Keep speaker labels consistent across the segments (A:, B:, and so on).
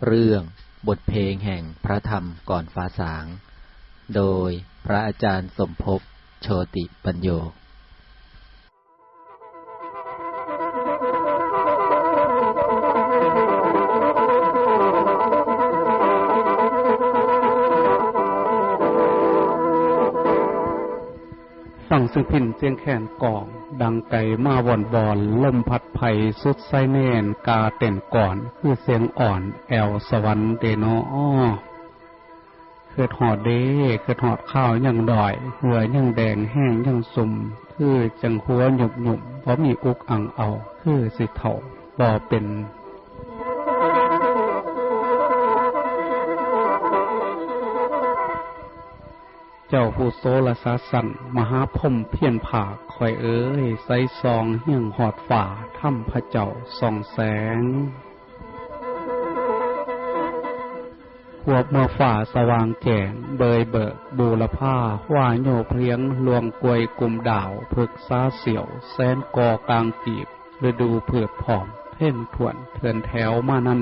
A: เรื่องบทเพลงแห่งพระธรรมก่อนฟ้าสางโดยพระอาจารย์สมภพโชติปัญโย
B: ฟังซึ่งพินเสียงแคนกองดังไก่มาว่อนบอนลมพัดไผ่สุดไซเนนกาเต้นก่อนคือเสียงอ่อนแอวสวรรค์เดโนอ้อคือหอดเด้คือหอดข้าวยังดอยเหือยังแดงแห้งยังสุ่มคือจังหัวหยุบหยุ่มเพราะมีอุกอังเอาคือสิเถ่าบ่เป็นเจ้าผู้โสรสาสันมหาพรหมเพียรผาคอยเอ้ยใสซองเฮียงหอดฝ่าถ้ำพระเจ้าส่องแสงขวบเมื่อฝ่าสว่างแจ่งเบยเบิกบูรพาว่าโยเพลียงลวงกวยกลุ่มดาวพึกษาเสี่ยวแสนกอกลางกีบฤดูเผือดผอมเพ่งถวนเถื่อนแถวมานั้น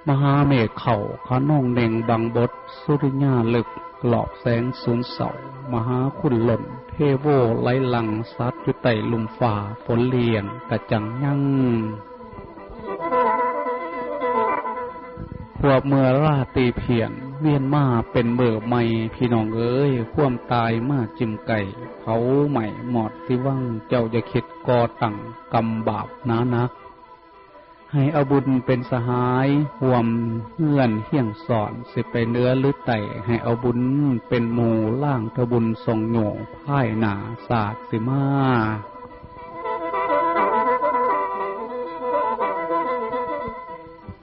B: มหาเมฆเข่าขนงเน่งบังบดสุริยาลึกหลอบแสงสูนเสามหาคุณหล่นเทโวไล่ลังซัดอยู่ใต้ลุมฝ่าฝนเลียงกระจังยั่งขวบเมื่อราตีเพียนเวียนมาเป็นเมื่อไม่พี่น้องเอ้ยคว่ำตายมาจิ้มไก่เผาใหม่หมอดที่ว่างเจ้าจะคิดก่อตั้งกรรมบาปนานักให้เอาบุญเป็นสหายห่วมเฮือนเฮี่ยงสอนสิไปเนื้อหรือไตให้เอาบุญเป็นหมู่ล่างทบุญทรงโหน่พ่ายหนาศาสตร์สิมา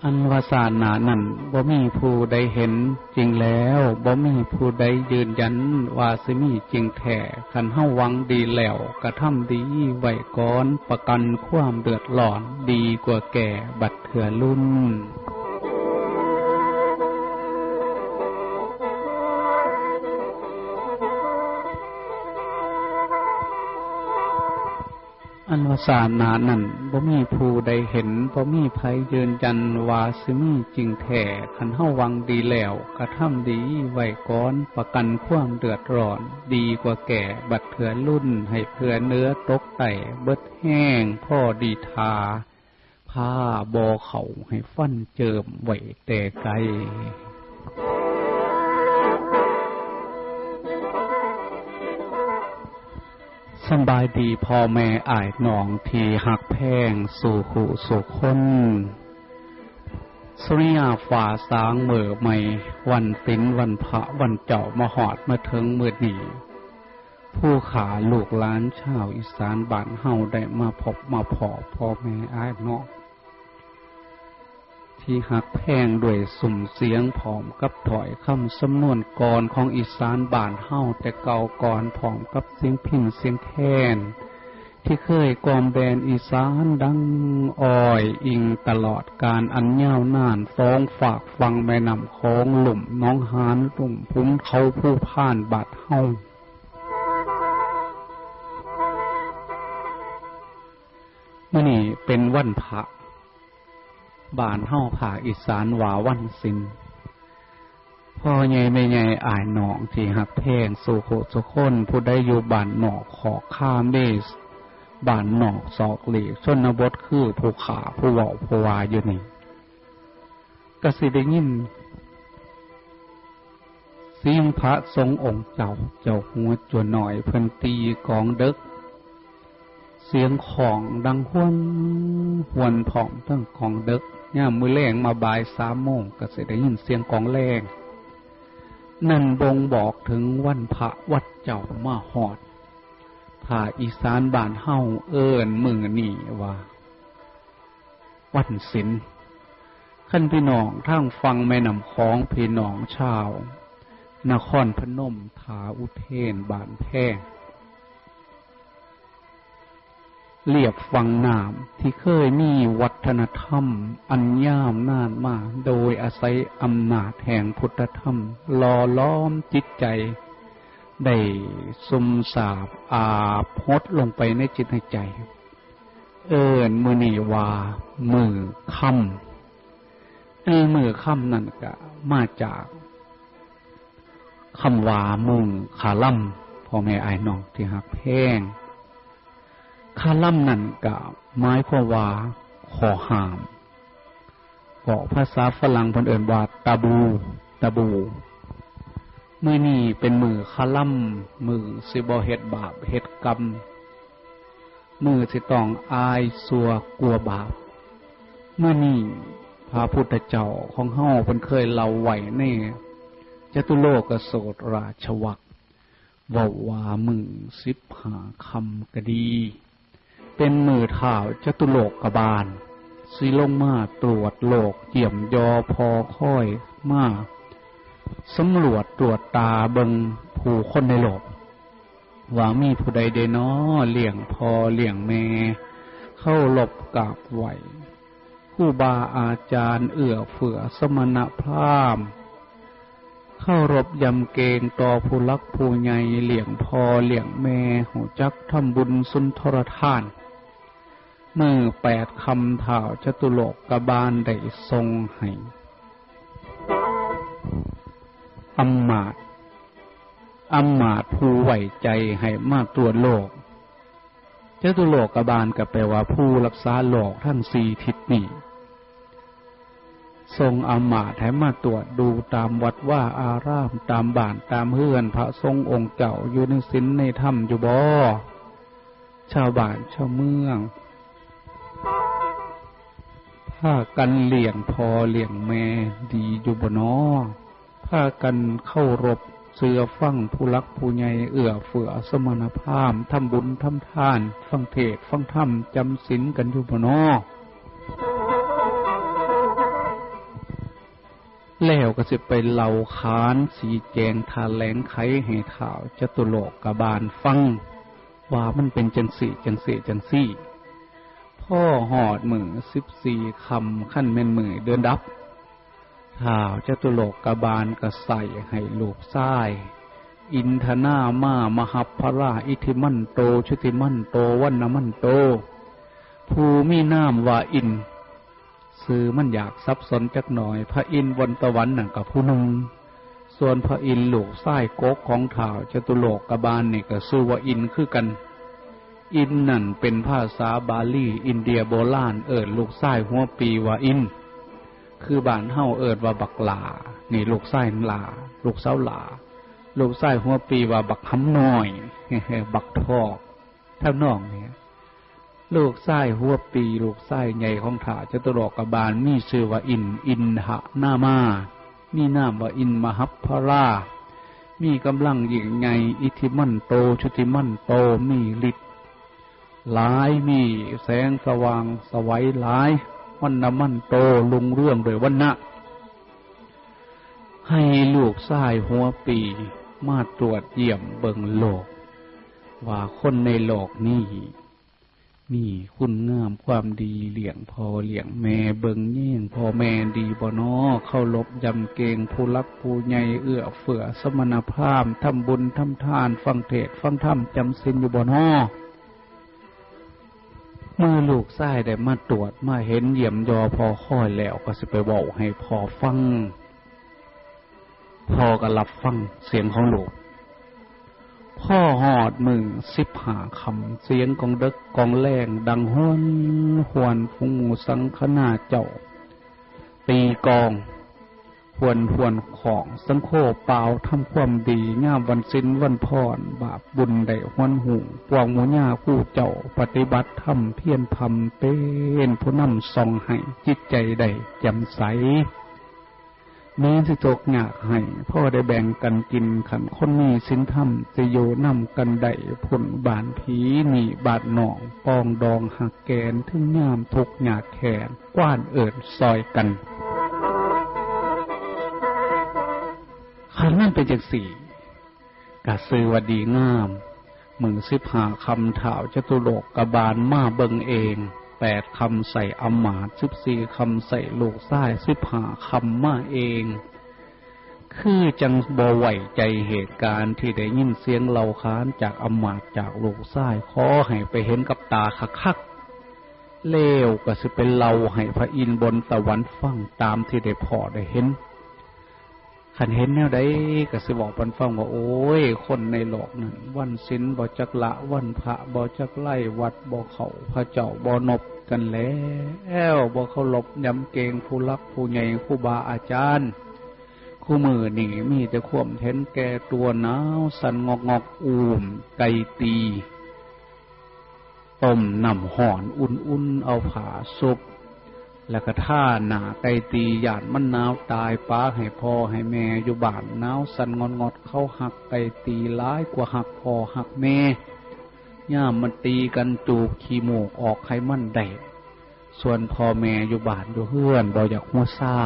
B: อันวาสานานั่นบ่มีผู้ใดเห็นจริงแล้วบ่มีผู้ใดยืนยันว่าสิมีจริงแท้คันเฮาหวังดีแล้วกระทำดีไว้ก่อนประกันความเดือดร้อนดีกว่าแก่บัดเถื่อรุ่นอันวาสานานั่นบ่มีผู้ใดเห็นบ่มีไผยืนยันว่าสิมีจริงแท้คันเฮาหวังดีแล้วกระทำดีไว้ก่อนประกันความเดือดร้อนดีกว่าแก่บัดเถื่อรุ่นให้เพื่อเนื้อตกไตเบิดแห้งพ่อดีทาผ้าบ่เข้าให้ฟันเจิมไว้แต่ไกลสบายดีพ่อแม่อ้ายน้องที่หักแพงสู่ขู่สู่คนสุริยาฝ่าสางเมื่อใหม่วันตินวันพระวันเจ้ามาหอดมาถึงมืดนี้ผู้ขาลูกหลานชาวอีสานบ้านเฮาได้มาพบมาพอพ่อแม่อ้ายน้องที่หักแพงด้วยสุ่มเสียงผอมกับถอยคำสำนวนกรของอีสานบ้านเฮาแต่เก่าก่อนผอมกับเสียงพิณเสียงแคนที่เคยกอมแบนอีสานดังอ้อยอิงตลอดการอันยาวนานฟ้องฝากฟังแม่น้ำคลองหลุ่มน้องหานลุ่มพุ่มเขาผู้ผ่านบาดเฮามื้อนี้เป็นวันพระบ้านเฮาภาคอีสานว่าวันศีลพ่อใหญ่แม่ใหญ่อ้ายน้องที่หักแพงสู่โคสุคนผู้ใดอยู่บ้านนอกขอข้ามเดสบ้านนอกศอกหลีกชนบทคือผู้ขาผู้เว้าผู้วาอยู่นี่ก็สิได้ยินเสียงพระสงฆ์องค์เจ้าหัวจวนหน่อยเพิ่นตีกองเด็กเสียงของดังห้วนหวนผอมทั้งของเด็กย่ามมื้อแลงมาบ่าย3 โมงก็สิได้ยินเสียงกองแรงนั่นบ่งบอกถึงวันพระวัดเจ้ามาฮอดภาคอีสานบ้านเฮาเอิ้นมื้อนี้ว่าวันศีลคันพี่น้องทางฟังแม่น้ำคลองพี่น้องชาวนครพนมผาอุเทนบ้านแพงเรียบฝั่งน้ำที่เคยมีวัฒนธรรมอันยาวนานมาโดยอาศัยอำนาจแห่งพุทธธรรมหล่อล้อมจิตใจได้ซุ่มสาบอาบพดลงไปในจิตในใจเอิ้นมื้อนี้ว่ามื้อค่ำ ในมือค่ำนั่นก็มาจากคำว่ามุงคาล่ำพ่อแม่อ้ายน้องที่หักแพงคาล่ำนั่นก็หมายความว่าขอห้ามก็ภาษาฝรั่งเพิ่นเอิ้นว่าตาบูมื้อนี้เป็นมื้อคาล่ำมื้อสิบ่เฮ็ดบาปเฮ็ดกรรมมื้อสิต้องอายซัวกลัวบาปมื้อนี้พระพุทธเจ้าของเฮาเพิ่นเคยเล่าไว้ในจตุโลกสูตรราชวรรคว่ามือ15คำก็ดีเป็นมือเท้าจตุโลกบาลสิลงมาตรวจโลกเยี่ยมยอพอค่อยมาสำรวจตรวจตาเบิงผู้คนในโลกว่ามีผู้ใดได้น้อเลี้ยงพ่อเลี้ยงแม่เข้าหลบกราบไหวผู้บาอาจารย์เอื้อเฟื้อสมณพราหมณ์เข้ารบยำเกงต่อผู้ลักผู้ใหญ่เลี้ยงพ่อเลี้ยงแม่หูจักทำบุญสุนทรทานมือ8คำถ่าวจตุโลกบาลได้ทรงให้อำมาตย์ผู้ไหวใจให้มาตรวจโลกจตุโลกบาลก็แปลว่าผู้รักษาโลกทั้ง4ทิศนี้ทรงอำมาตย์ให้มาตรวจดูตามวัดว่าอารามตามบ้านตามเฮือนพระทรงองค์เจ้าอยู่ในศีลในธรรมอยู่บ่ชาวบ้านชาวเมืองพากันเลี้ยงพ่อเลี้ยงแม่ดีอยู่บ่น้อพากันเข้ารบเชื่อฟังผู้รักผู้ใหญ่เอื้อเฟื้อสมณพราหมณ์ทำบุญทำทานฟังเทศน์ฟังธรรมจำศีลกันอยู่บ่น้อแล้วก็สิไปเล่าขานสีแจงทาแหลงไขให้ข่าวจตุโลกบาลฟังว่ามันเป็นจังสี่พ่อหอดมือ14คำขั้นแม่นมือเดินดับข่าวจตุโลกบาลก็ใส่ให้ลูกซ้ายอินทนามามหัพพราอิทิมันโตชุติมันโตวันนมันโตภูมินามว่าอินซื้อมันอยากซับซ้อนจักหน่อยพระอินทร์บนสวรรค์นั่นกับผู้หนึ่งส่วนพระอินทร์ลูกซ้ายโกกของถ่าวจตุโลกบาลนี่ก็ชื่อว่าอินคือกันอินนั่นเป็นภาษาบาลีอินเดียโบราณเอิ้นลูกซ้ายหัวปีว่าอินคือบ้านเฮาเอิ้นว่าบักหลานี่ลูกซ้ายหลาลูกสาวหลาลูกซ้ายหัวปีว่าบักหำน้อยบักทอกท่าน้องเนี่ยลูกซ้ายหัวปีลูกซ้ายใหญ่ของถ่าจตุโลกบาลมีชื่อว่าอินหะนามามีนามว่าอินมหัพพรามีกำลังยิ่งใหญ่อิทธิมันโตชุติมันโตมีฤทธิ์หลายมีแสงสว่างสวัยหลายวันนมันโตลุงเรื่องโดยวันนะให้ลูกซ้ายหัวปีมาตรวจเยี่ยมเบิ่งโลกว่าคนในโลกนี้มีคุณงามความดีเลี้ยงพ่อเลี้ยงแม่เบิ่งแย่งพ่อแม่ดีบ่น้อเข้าลบยำเกงผู้รักผู้ใหญ่เอื้อเฟื้อสมณพราหมณ์ทำบุญทำทานฟังเทศน์ฟังธรรมจำศีลอยู่บ่น้อเมื่อลูกชายได้มาตรวจมาเห็นเยี่ยมยอพอค่อยแล้วก็สิไปเว้าให้พ่อฟังพ่อก็รับฟังเสียงของลูกพ่อหอดมือ15คำเสียงกองดึกกองแรงดังห้วนหวนฟุงสังขนาเจ้าตีกองหวนของสังโฆเปล่าทำความดีง่ามวันสิ้นวันพรบาปบุญได้หวนหูปวงหมูญ่าคู่เจ้าปฏิบัติธรรมเพียรพำเป็นผู้นำส่องให้จิตใจได้แจ่มใสแม้สิตกยากให้พ่อได้แบ่งกันกินขันคนมีศีลธรรมจะโยนำกันได้ผลบานผีหนีบาดหนองปองดองหักแกนถึงยามทุกหยาดแขนกว้านเอิดซอยกันขันนั่นเป็นจังสี่กะซื้อว่าดีงามมือ15คำถ่าวจตุโลกบาลมาเบิ่งเอง8คำใส่อำมาตย์14คำใส่ลูกซ้าย15คำมาเองคือจังบ่ไหวใจเหตุการณ์ที่ได้ยินเสียงเล่าค้านจากอำมาตย์จากลูกซ้ายขอให้ไปเห็นกับตาคัก เลวก็สิเป็นเราให้พระอินทร์บนสวรรค์ฟังตามที่ได้พอได้เห็นขันเห็นแนวใดก็สิบอกปันฟังว่าโอ้ยคนในโลกนั้นวันศีลบ่จักละวันพระบ่จักไล่วัดบ่เข้าพระเจ้าบ่นบกันแล้วบ่เคารพยำเกรงผู้รักผู้ใหญ่ครูบาอาจารย์คู่มือนี่มีแต่ความเห็นแก่ตัวหนาวสั่นงอกอูมไก่ตีต้มน้ำห่อนอุ่นๆเอาผ้าซุบแล้วก็ท่าหนาไก่ตีหยาดมันหนาวตายป้าให้พ่อให้แม่อยู่บ้านหนาวสั่นงอดเข้าหักไก่ตีร้ายกว่าหักพ่อหักแม่ย่ามมันตีกันจูบขี้มูกออกไขมันแดดส่วนพ่อแม่อยู่บ้านอยู่เฮือนบ่อยากหัวซ่า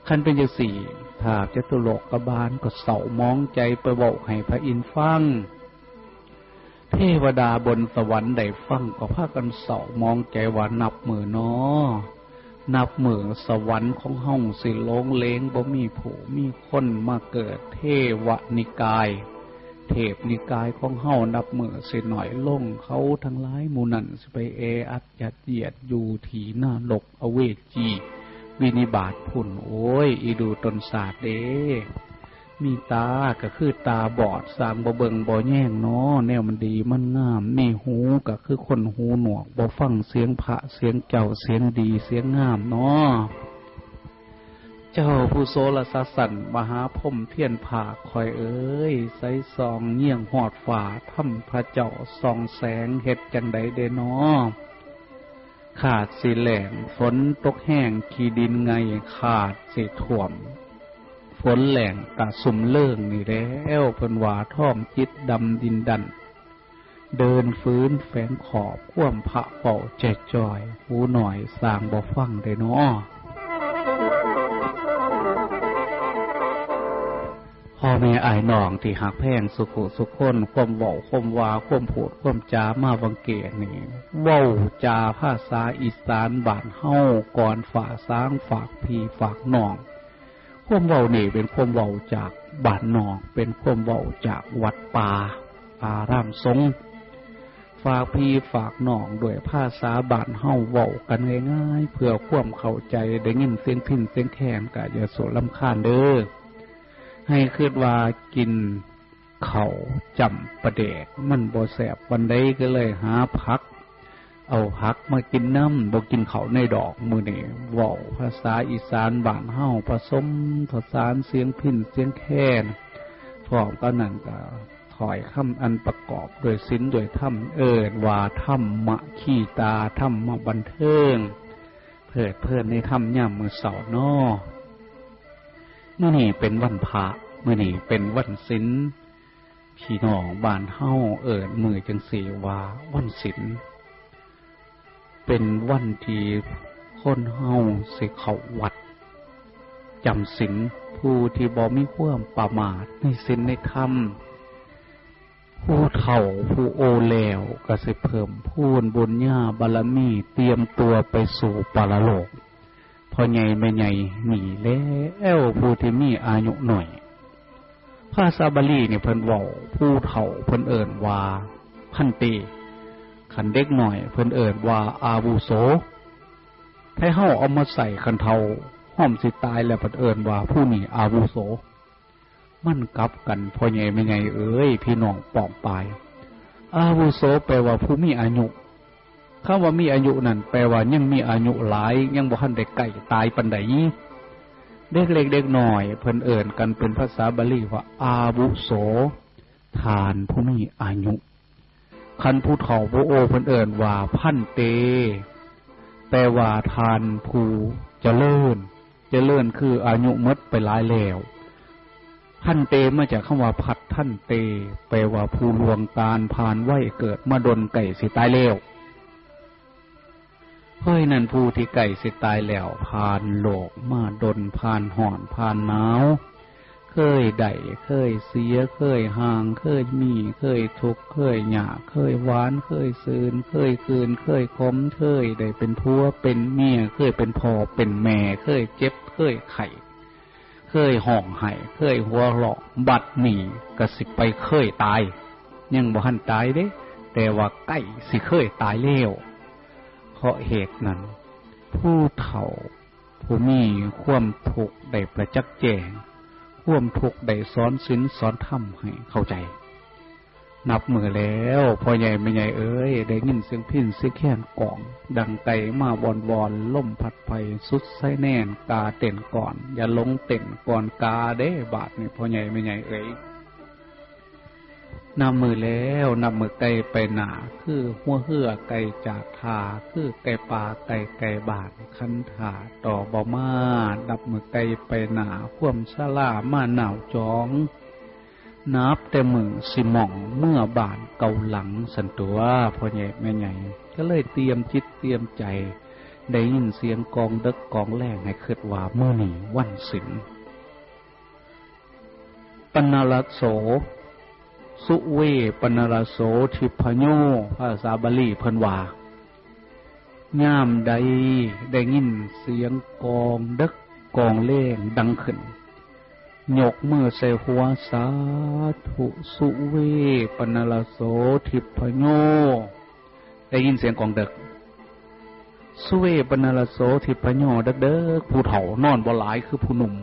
B: คันเป็นจังสี่ถ้าจตุโลกบาลก็เศร้ามองใจไปบอกให้พระอินทร์ฟังเทวดาบนสวรรค์ได้ฟังก็พากันเศร้ามองใจว่านับมือน้อนับมือสวรรค์ของเฮาสิโลงเลงบ่มีผู้มีคนมาเกิดเทวนิกายเทพนิกายของเฮานับมือสิหน่อยลงเขาทั้งหลายหมู่นั้นสิไปอัดยัดเยียดอยู่ที่หน้าลกอเวจีวินิบาตพุ่นโอ้ยอีดูตนศาสตร์เด้มีตาก็คือตาบอดสร้างบ่เบิงบ่แย่งเนาะแนวมันดีมันงามมีหูก็คือคนหูหนวกบ่ฟังเสียงพระเสียงเจ้าเสียงดีเสียงงามเนาะเจ้าผู้โสรสสันมหาพรหมเพียรผาคอยเอ้ยใสซองเงี่ยงหอดฝ่าถ้ำพระเจ้าส่องแสงเฮ็ดจังใดเด้เนาะขาดสิแหลงฝนตกแห้งขี้ดินไงขาดสิท่วมฝนแหลงกะสุ่มเลิ่งนี่แล้วเพิ่นว่าท่อมจิตดำดินดันเดินฟื้นแฝงขอบคว่ำพระเป่าแจกจอยหูหน่อยสร้างบ่ฟังได้เนาะพ่อแม่อ้ายน้องที่หักแพงสุขุสุขคนความเว้าความวาความพูดความจามาบังเกตนี่เว้าจาภาษาอีสานบ้านเฮาก่อนฝ่าสร้างฝากพี่ฝากน้องความเว้านี่เป็นความเว้าจากบ้านนอกเป็นความเว้าจากวัดป่าอารามสงฆ์ฝากพี่ฝากน้องด้วยภาษาบ้านเฮาเว้ากันง่ายๆเพื่อความเข้าใจได้ยินเสียงพินเสียงแคนก็อย่าโสรำคาญเด้อให้คิดว่ากินข้าวจำประเดกมันบ่แซ่บวันใดก็เลยหาผักเอาผักมากินน้ำบ่กินข้าวในดอกมื้อนี้เว้าภาษาอีสานบ้านเฮาผสมผสานเสียงพิณเสียงแคนพร้อมกันนั้นก็ถอยคำอันประกอบด้วยศีลด้วยธรรมว่าธรรมะขี้ตาธรรมะบันเทิงเพลิดเพลินในธรรมยามมื้อเช้าน้อมื้อนี้เป็นวันพระมื้อนี้เป็นวันศีลพี่น้องบ้านเฮามื้อจังซี่ว่าวันศีลเป็นวันที่คนเฮาสิเข้าวัดจำศีลผู้ที่บ่มีความประมาทในศีลในธรรมผู้เฒ่าผู้โอแล้วก็สิเพิ่มพูนบุญญาบารมีเตรียมตัวไปสู่ปรโลกพอใหญ่ไม่ใหญ่หนีแล้วผู้ที่มีอายุหน่อยภาษาบาลีเนี่ยเพิ่นเว้าผู้เฒ่าเพิ่นเอิ้นว่าพันเตขันเด็กหน่อยเพิ่นเอิ้นว่าอาวุโสให้เฮาเอามาใส่คันเฒ่าห้อมสิตายแล้วเพิ่นเอิ้นว่าผู้นี้อาวุโสมันกลับกันพ่อใหญ่แม่ใหญ่เอ้ยพี่น้องป้องปายอาวุโสแปลว่าผู้มีอายุคำว่ามีอายุนั่นแปลว่ายังมีอายุหลายยังบ่ทันได้ใกล้ตายปานใดเด็กเล็กเด็กน้อยเพิ่นเอิ้นกันเป็นภาษาบาลีว่าอาวุโสทานผู้มีอายุคันผู้เฒ่าผู้โอเพิ่นเอิ้นว่าพันเตแปลว่าทานผู้เจริญคืออายุหมดไปหลายแล้วพันเตมาจากคำว่าพัดท่านเตแปลว่าผู้ลวงการผ่านไว้เกิดมาดนไก่สิตายแล้วเฮ้ยนั่นผู้ที่ไก่สิตายแล้วผ่านโลกมาดนผ่านห่อนผ่านหนาวเคยได้เคยเสียเคยห่างเคยมีเคยทุกข์เคยหยาเคยหวานเคยซื่นเคยคืนเคยคมเคยได้เป็นผัวเป็นเมียเคยเป็นพ่อเป็นแม่เคยเจ็บเคยไข้เคยห่องไห้เคยหัวเราะบัดนี้ก็สิไปเคยตายยังบ่ทันตายเด้แต่ว่าใกล้สิเคยตายแล้ว เพราะเหตุนั้นผู้เฒ่าผู้มีความทุกข์ได้ประจักษ์แจ้งความทุกข์ได้สอนศีลสอนธรรมให้เข้าใจนับมือแล้วพ่อใหญ่แม่ใหญ่เอ้ยได้ยินเสียงพิณเสียงแค้นกองดังไก่มาบอนล่มพัดไปสุดไส้แน่นกาเต้นก่อนอย่าลงเต้นก่อนกาเด้บาดนี่พ่อใหญ่แม่ใหญ่เอ้ยนับมือแล้วนับมือไก่ไปหนาคือหัวเหือไก่จากทาคือไก่ปลาไก่บาดคันถาต่อบ่มานับมือไก่ไปหนาคว่ำชะล่ามาหนาวจ้องนับแต่มือสิหม่องเมื่อบานเกาหลังสันตัวพ่อใหญ่แม่ใหญ่ก็เลยเตรียมจิตเตรียมใจได้ยินเสียงกองดึกกองแรกให้คิดว่าเมื่อนี้วันศีลปนารโสสุเวปนารโสทิพโยภาษาบาลีเพิ่นว่าย่ามใดได้ยินเสียงกองดึกกองแรงดังขึ้นยกมือใส่หัวสาธุสุเวปนารโสทิพโยได้ยินเสียงกองดึกสุเวปนารโสทิพโยเด้อผู้เฒ่านอนบ่หลายคือผู้หนุ่ม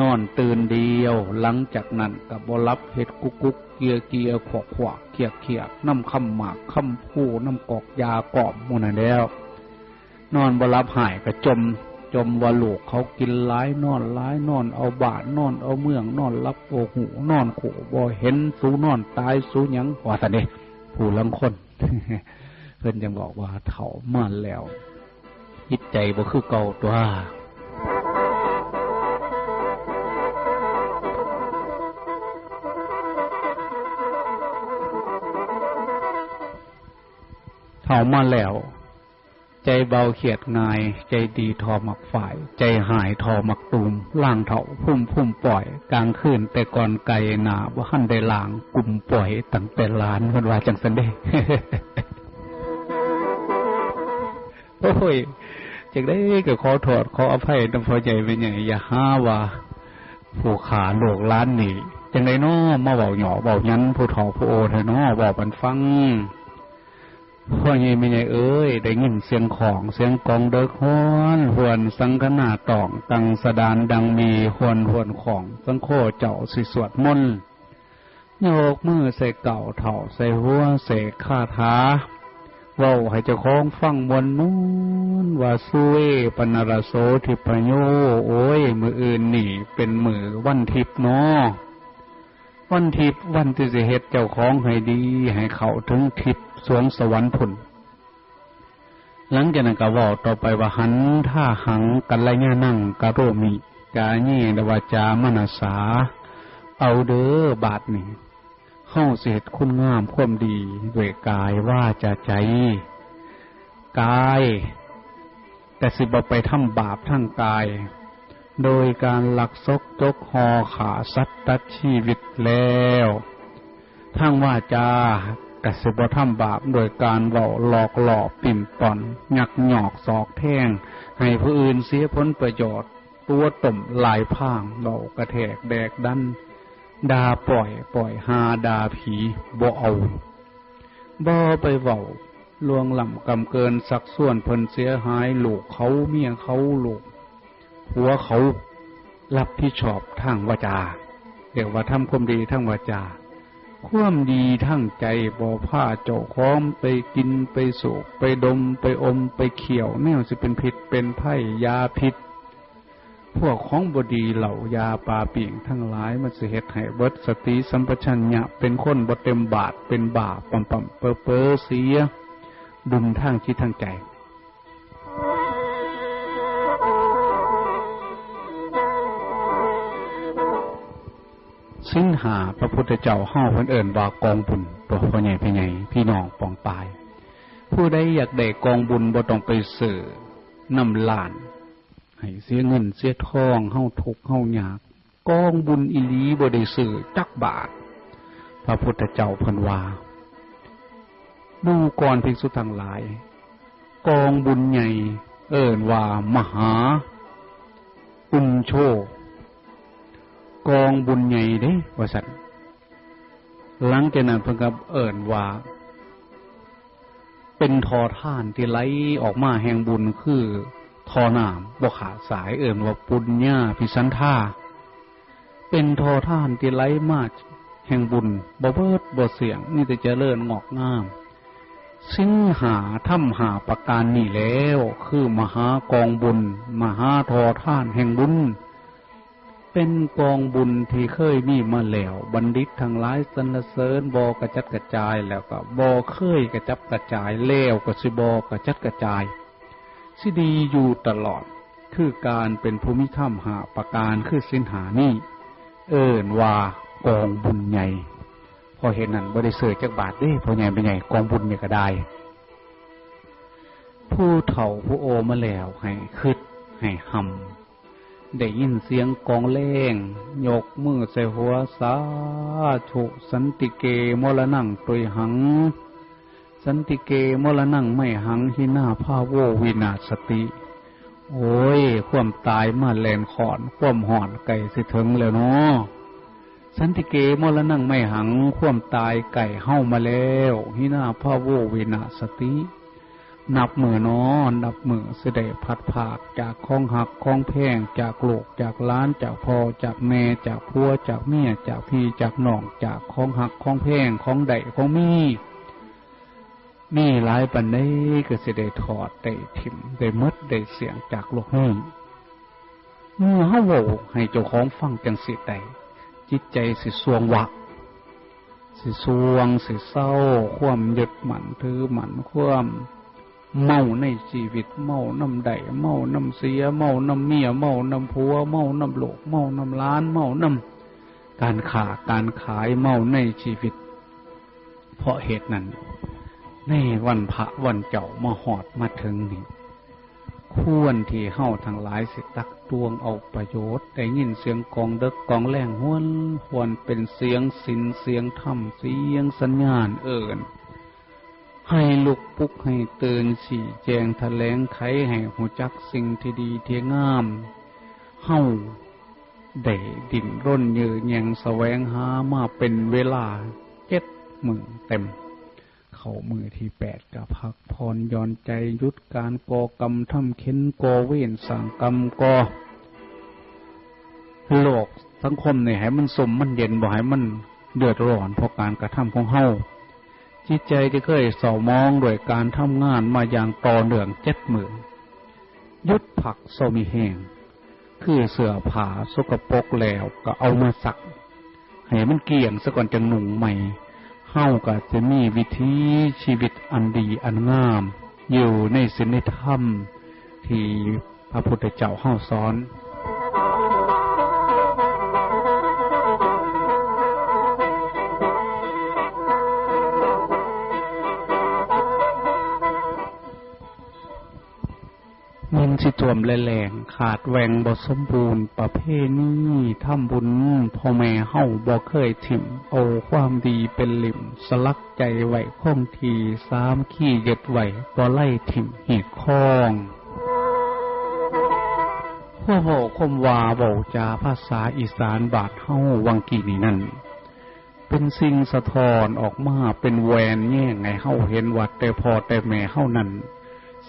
B: นอนตื่นเดียวหลังจากนั้นก็บ่รับเฮ็ดกุกเกียขวกเขียกน้ำคำหมากคำพูน้ำกอกยากรอบหมู่นั่นแล้วนอนบ่รับหายก็จมว่าลูกเขากินหลายนอนเอาบาทนอนเอาเมืองนอนรับโอหูนอนขู่บ่เห็นสู้นอนตายสู้หยังว่าซั่นเด้ผู้ลังคน เพิ่นยังบอกว่าเฒ่ามาแล้วจิตใจบ่คือเก่าตัวเฒ่ามาแล้วใจเบาเขียดง่ายใจดีทอมักฝ่ายใจหายทอมักตูมล่างเถาพุ่มปล่อยกลางคืนแต่ก่อนไก่หนาว่าหันได้ล่างกลุ่มปล่อยตั้งแต่ล้านวันว่าจังสันเด้ โอ้ยจากได้ก็ขอโทษขออภัยน้ำพอใจเป็นอย่างอย่าห้าว่าผู้ขาโลกล้านนี่จังได้น้อมาเบาหย่อเบายันผู้ถอผู้โอเธอน้อบอกมันฟังพ่อใหญ่แม่ใหญ่เอ้ยได้ยินเสียงของเสียงกองเด็กฮ้อนหวนสังฆนาตองตังสดานดังมีหวนของสังโฆเจ้าสิสวดมนต์โยกมือใส่เก่าเถ่าใส่หัวเสกคาถาเว้าให้เจ้าของฟังมนต์นู้นว่าสุเวปนารโสทิพโยโอ้ยมืออื่นนี่เป็นมือวันทิพย์น้อวันทิพย์วันที่สิเฮ็ดเจ้าของให้ดีให้เข้าถึงทิพย์สวงสวรรค์พุ่นหลังจากนั้นก็บอกต่อไปว่าหันท่าหังกัลยาณังกะโรมิกาเยดวาจามนัสสาเอาเด้อบาดนี่เข้าเสดคุณงามความดีด้วยกายว่าจะใจกายแต่สิบ่ไปทำบาปทั้งกายโดยการลักซกจกหอขาสัตว์ตัดชีวิตแล้วทั้งว่าจากสิบ่ทำบาปโดยการเว้าหลอกหลอกปิ่นป่อนยักหยอกศอกแท่งให้ผู้อื่นเสียผลประโยชน์ตัวต่มลายพางเว้ากระแทกแดกดันด่าปล่อยหาด่าผีบ่เอาบ่ไปเว้าลวงล้ำกำเกินสักส่วนเพิ่นเสียหายลูกเขาเมียเขาลูกผัวเขารับผิดชอบทางวาจาเรียกว่าทำความดีทางวาจาความดีทั้งใจบ่ผ้าเจ้าของไปกินไปสูบไปดมไปอมไปเขี่ยวแนวสิเป็นพิษเป็นไผ่ยาพิษพวกของบดีเหล่ายาปลาปิ่งทั้งหลายมันสิเฮ็ดให้เบิดสติสัมปชัญญะเป็นคนบ่เต็มบาทเป็นบาปปั่มเป้อเสียดุลทางจิตทางใจสิ้นหาพระพุทธเจ้าเฮาเพิ่นเอิ้นว่ากองบุญตัวพ่อใหญ่พี่ใหญ่พี่น้องปองปายผู้ใดอยากได้กองบุญบ่ต้องไปซื้อนำล้านให้เสียเงินเสียทองเฮาทุกข์เฮายากกองบุญอีหลีบ่ได้ซื้อจักบาทพระพุทธเจ้าเพิ่นว่าดูก่อนภิกษุทั้งหลายกองบุญใหญ่เอิ้นว่ามหาอุญโชกองบุญใหญ่เด้ว่าซั่นหลังจากนั้นเพิ่นก็เอิ้นว่า เป็นทอท่านที่ไหลออกมาแห่งบุญคือทอน้ำบ่ขาดสายเอิ่นว่าปุญญาภิสันธาเป็นทอท่านที่ไหลมาแห่งบุญบ่เบิดบ่เสียงนี่แต่เจริญงอกงามสิ้นหาถ้ำหาประการนี่แล้วคือมหากองบุญมหาทอท่านแห่งบุญเป็นกองบุญที่เคยมีมาแล้วบัณฑิตทั้งหลายสรรเสริญบ่กระจัดกระจายแล้วก็บ่เคยกระจับกระจายแล้วก็สิบ่กระจัดกระจายสิดีอยู่ตลอดคือการเป็นภูมิธรรมหาประการคือสินหานี่เอิ้นว่ากองบุญใหญ่พอเห็นนั่นบ่ได้เสือจักบาทเด้พอใหญ่เป็นใหญ่กองบุญเนี่ยก็ได้ผู้เฒ่าผู้โอมาแล้วให้คิดให้หำได้ยินเสียงกองแรงยกมือใส่หัวสาธุสันติเกมรณังตุยหังสันติเกมรณังไม่หังหินาภาโววินาศติโอ้ยความตายมาแลนขอนความหอนไก่สิถึงแล้วเนาะสันติเกมรณังไม่หังความตายไก่เฮ้ามาแล้วหินาภาโววินาศตินับมือน้อนับมือเสด็จพัดผากจากคล้องหักคล้องแพงจากโลกจากล้านจากพ่อจากแม่จากพัวจากเมียจากพี่จากน้องจากคล้องหักคล้องแพงคล้องใดคล้องมีหลายปันได้ก็เสด็จถอดได้ถิ่มได้มดได้เสียงจากโลกนี้เมื่อเฮาโวให้เจ้าของฟังจังสิได้จิตใจสิสวงวักสิสวงสิเศร้าความยึดมั่นถือมั่นความเมาในชีวิตเมาน้ำใดเมาน้ำเสียเมาน้ำเมียเมาน้ำผัวเมาน้ำโลกเมาน้ำล้านเมาน้ำการค้าการขายเมาในชีวิตเพราะเหตุนั้นในวันพระวันเจ้ามาหอดมาถึงนี่ควรที่เฮาทั้งหลายสิตักตวงเอาประโยชน์ได้ยินเสียงกองเด็กกองแรงห้วนควรเป็นเสียงศีลเสียงธรรมเสียงสัญญาณเอิ้นให้ลุกปุกให้ตื่นสี่แจงแถลงไขให้หูจักสิ่งที่ดีที่งามเฮาได้ดิ้นร่นยื้อแย่งแสวงหามาเป็นเวลา7 มื้อเต็มเข้ามือที่8ก็พักพรย้อนใจหยุดการก่อกรรมทำเข็นก่อเวรสร้างกรรมก่อโลกสังคมนี่ให้มันสมมันเย็นบ่ให้มันเดือดร้อนเพราะการกระทำของเฮาจิตใจที่เคยเศร้ามองด้วยการทำงานมาอย่างต่อเนื่อง7 มื้อยุดผักโซมีแห้งคือเสื้อผ้าสกปรกแล้วก็เอามาซักให้มันเกลี้ยงซะก่อนจะนุ่งใหม่เฮาก็จะมีวิถีชีวิตอันดีอันงามอยู่ในศีลในธรรมที่พระพุทธเจ้าเฮาสอนมันสิท่วมแหลงขาดแหวงบ่สมบูรณ์ประเพณีทำบุญพ่อแม่เฮาบ่เคยถิ่มเอาความดีเป็นลิ่มสลักใจไว้คงทีสามขี้ยึดไว้บ่ไล่ถิ่มหีดคล้องพ่อเว้าคมว่าเว้าจาภาษาอีสานบาดเฮาวังกี้นี่นั่นเป็นสิ่งสะท้อนออกมาเป็นแหวนแง่งให้เฮาเห็นว่าแต่พ่อแต่แม่เฮานั้น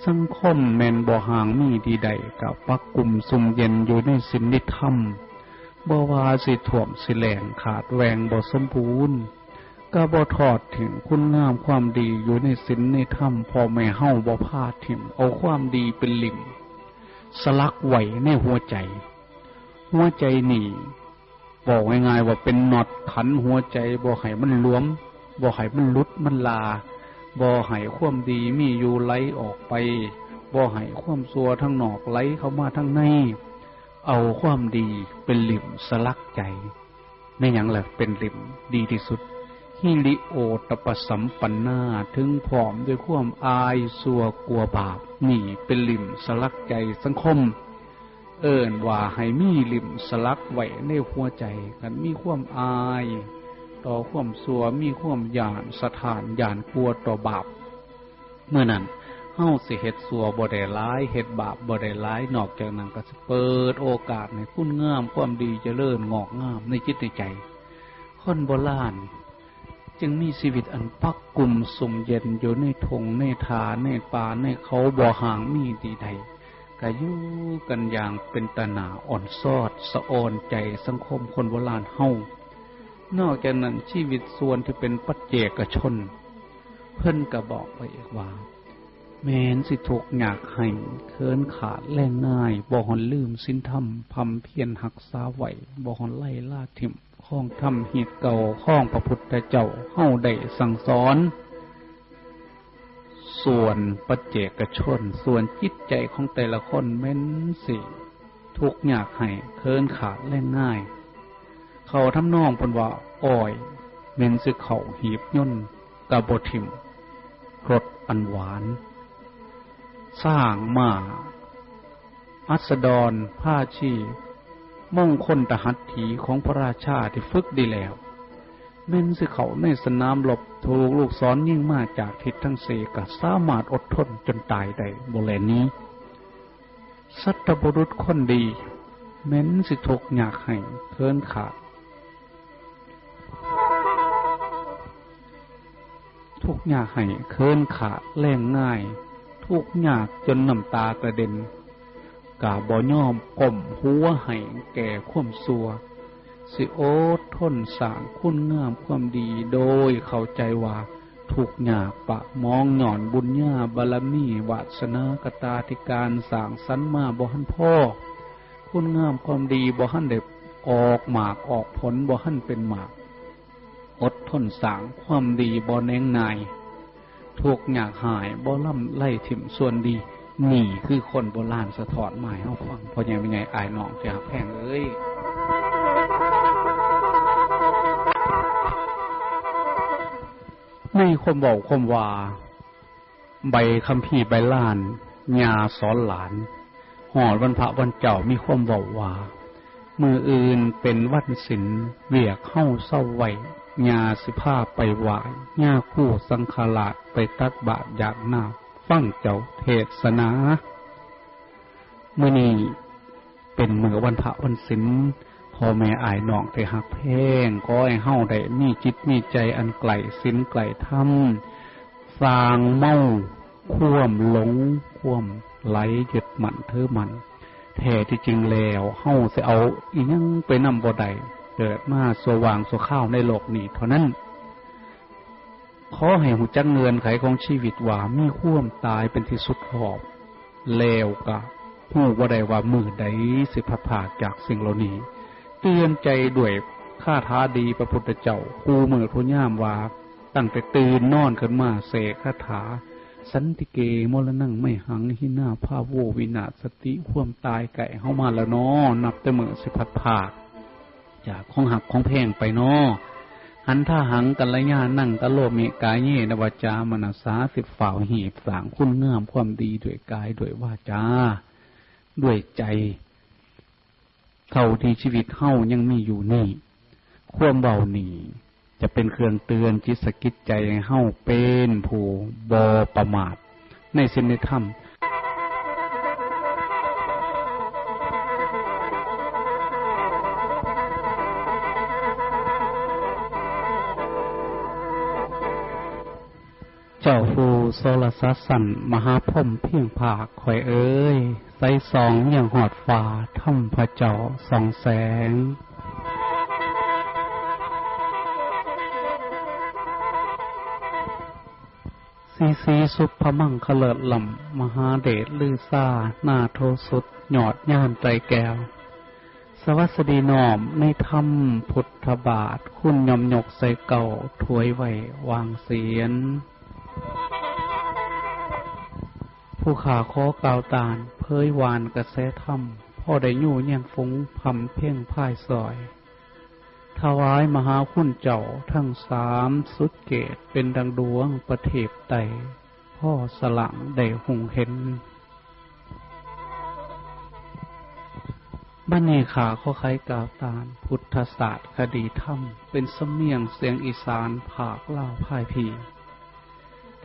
B: สังคมแม่นบ่ห่างมีดีใดกับปักกลุ่มซุ่มเย็นอยู่ในศีลในธรรมบ่ว่าสิท่วมสิแหลงขาดแหวงบ่สมบูรณ์ก็บ่ทอดถึงคุณงามความดีอยู่ในศีลในธรรมพ่อแม่เฮาบ่พาถิ่มเอาความดีเป็นลิ่มสลักไว้ในหัวใจนี่บอกง่ายๆว่าเป็นน็อตขันหัวใจบ่ให้มันหลวมบ่ให้มันหลุดมันลาบ่ให้ความดีมีอยู่ไหลออกไปบ่ให้ความชั่วทั้งนอกไหลเข้ามาทั้งในเอาความดีเป็นหลิ่มสลักใจไม่หยังล่ะเป็นหลิ่มดีที่สุดฮิริโอตปสัมปันนาถึงพร้อมด้วยความอายชั่วกลัวบาปนี่เป็นหลิ่มสลักใจสังคมเอิ้นว่าให้มีหลิ่มสลักไว้ในหัวใจกันมีความอายต่อความชั่วมีความหย่านสถานหย่านกลัวต่อบาปเมื่อนั้นเฮาสิเฮ็ดชั่วบ่ได้หลายเฮ็ดบาปบ่ได้หลายนอกจากนั้นก็สิเปิดโอกาสให้คุณงามความดีเจริญงอกงามในจิตในใจคนโบราณ จึงมีชีวิตอันพักกุมสุ่มเย็นอยู่ในทงในทาในป่าในเขาบ่ห่างมีดีใดก็อยู่กันอย่างเป็นตนาอ่อนซอดสะออนใจสังคมคนโบราณเฮานอกจากนั้นชีวิตส่วนที่เป็นปัจเจกชนเพิ่นก็บอกไว้อีกว่าแม้นสิทุกข์ยากให้เคินขาดแรงง่ายบ่หอนลืมศีลธรรมพำเพียรรักษาไว้บ่หอนไล่ล่าถิ่มข้องธรรมหีดเก่าข้องพระพุทธเจ้าเฮาได้สั่งสอนส่วนปัจเจกชนส่วนจิตใจของแต่ละคนแม้นสิทุกข์ยากให้เคินขาดแรงง่ายเขาทำนองเพิ่นว่าอ้อยแม่นสิเขาหีบย่นกะบ่ทิ่มรสอันหวานสร้างมาอัสดรผ้าชีมงคลทหัตถีของพระราชาที่ฝึกดีแล้วแม่นสิเขาในสนามรบถูกลูกศรยิงมาจากทิศทั้งสี่ก็สามารถอดทนจนตายได้บ่แลนี้สัตบุรุษคนดีแม้นสิทุกข์ยากให้เคินขาดทุกข์ยากให้เคินขาดแรงง่ายทุกข์ยากจนน้ำตากระเด็นกะบ่ยอมก้มหัวให้แก่ความซัวสิอดทนสร้างคุณงามความดีโดยเข้าใจว่าทุกข์ยากปะมองหย่อนบุญญาบารมีวาสนากตาธิการสร้างสรรค์มาบ่ทันพ่อคุณงามความดีบ่ทันได้ออกหมากออกผลบ่ทันเป็นหมากอดทนสร้างความดีบ่แนงนายทุกข์ยากหายบ่ล่ำไล่ถิ่มส่วนดีนี่คือคนโบราณสะท้อนหมายเฮาฟังพอยังเป็นไงอายน้องสิฮักแพงเอ้ยในความบอกความว่าใบคัมภีร์ใบลานญาสอนหลานหอดวันพระวันเจ้ามีความบอกว่ามื้ออื่นเป็นวันศีลเวียกเฮาเศร้าไว้ญาสิพาไปไหว้ญาคู่สังฆราชไปตักบาตรอยากน้ำฟังเจ้าเทศนามื้อนี้เป็นมื้อวันพระวันศีลพ่อแม่อายน้องที่ฮักแพงขอให้เฮาได้มีจิตมีใจอันไกลศีลไกลธรรมสร้างเมาความหลงความไหลยึดมั่นถือมั่นแท้ที่จริงแล้วเฮาสิเอาอีหยังไปนำบ่ได้เกิดมาสว่างสข้าวในโลกนี้เท่านั้นขอให้หูจักเงื่อนไขของชีวิตว่ามีความตายเป็นที่สุดขอบแล้วก็ฮู้บ่ได้ว่ามื้อใดสิพัดพรากจากสิ่งเหล่านี้เตือนใจด้วยคาถาดีพระพุทธเจ้าคู่มือทุยามว่าตั้งแต่ตื่นนอนขึ้นมาเสกคาถาสันติเกมรณังไม่หังหินาภาโววินาศสติความตายไก่เฮามาแล้วน้อนับแต่มื้อสิพัดพรากจากของหักของแพงไปน้อหันท่าหังกัลยานั่งตะโลเมกายเยนวจามนัสสาสิฝ่าวหีบสร้างคุณงามความดีด้วยกายด้วยวาจาด้วยใจเท่าที่ชีวิตเฮายังมีอยู่นี่ความเบานี่จะเป็นเครื่องเตือนจิตสกิจใจให้เฮาเป็นผู้บ่ประมาทในศีลในธรรมเจ้าฟูโซลสัสสันมหาพรหมเพียงภาคข่อยเอ้ยใสสองอย่างหอดฟ้าถ้ำพระเจ้าส่องแสงสีสุภมังคเลิศลำมหาเดชลือซ่าหน้าโทสุดหยอดย่านใจแก้วสวัสดีน้อมในธรรมพุทธบาทคุณยมยกใส่เก่าถวยไว้วางเสียนผู้ขาขอกล่าวตานเผยวานกระแสธรรมพ่อได้ยู่แย่งฟุ้งพำเพ่งพ่ายซอยถวายมหาคุณเจ้าทั้งสามสุดเกตเป็นดังดวงประเทศไตพ่อสลังได้หุงเห็นบ้านเนขาข้อไขกล่าวตานพุทธศาสตร์คดีธรรมเป็นสำเนียงเสียงอีสานภาคเล่าพ่ายผี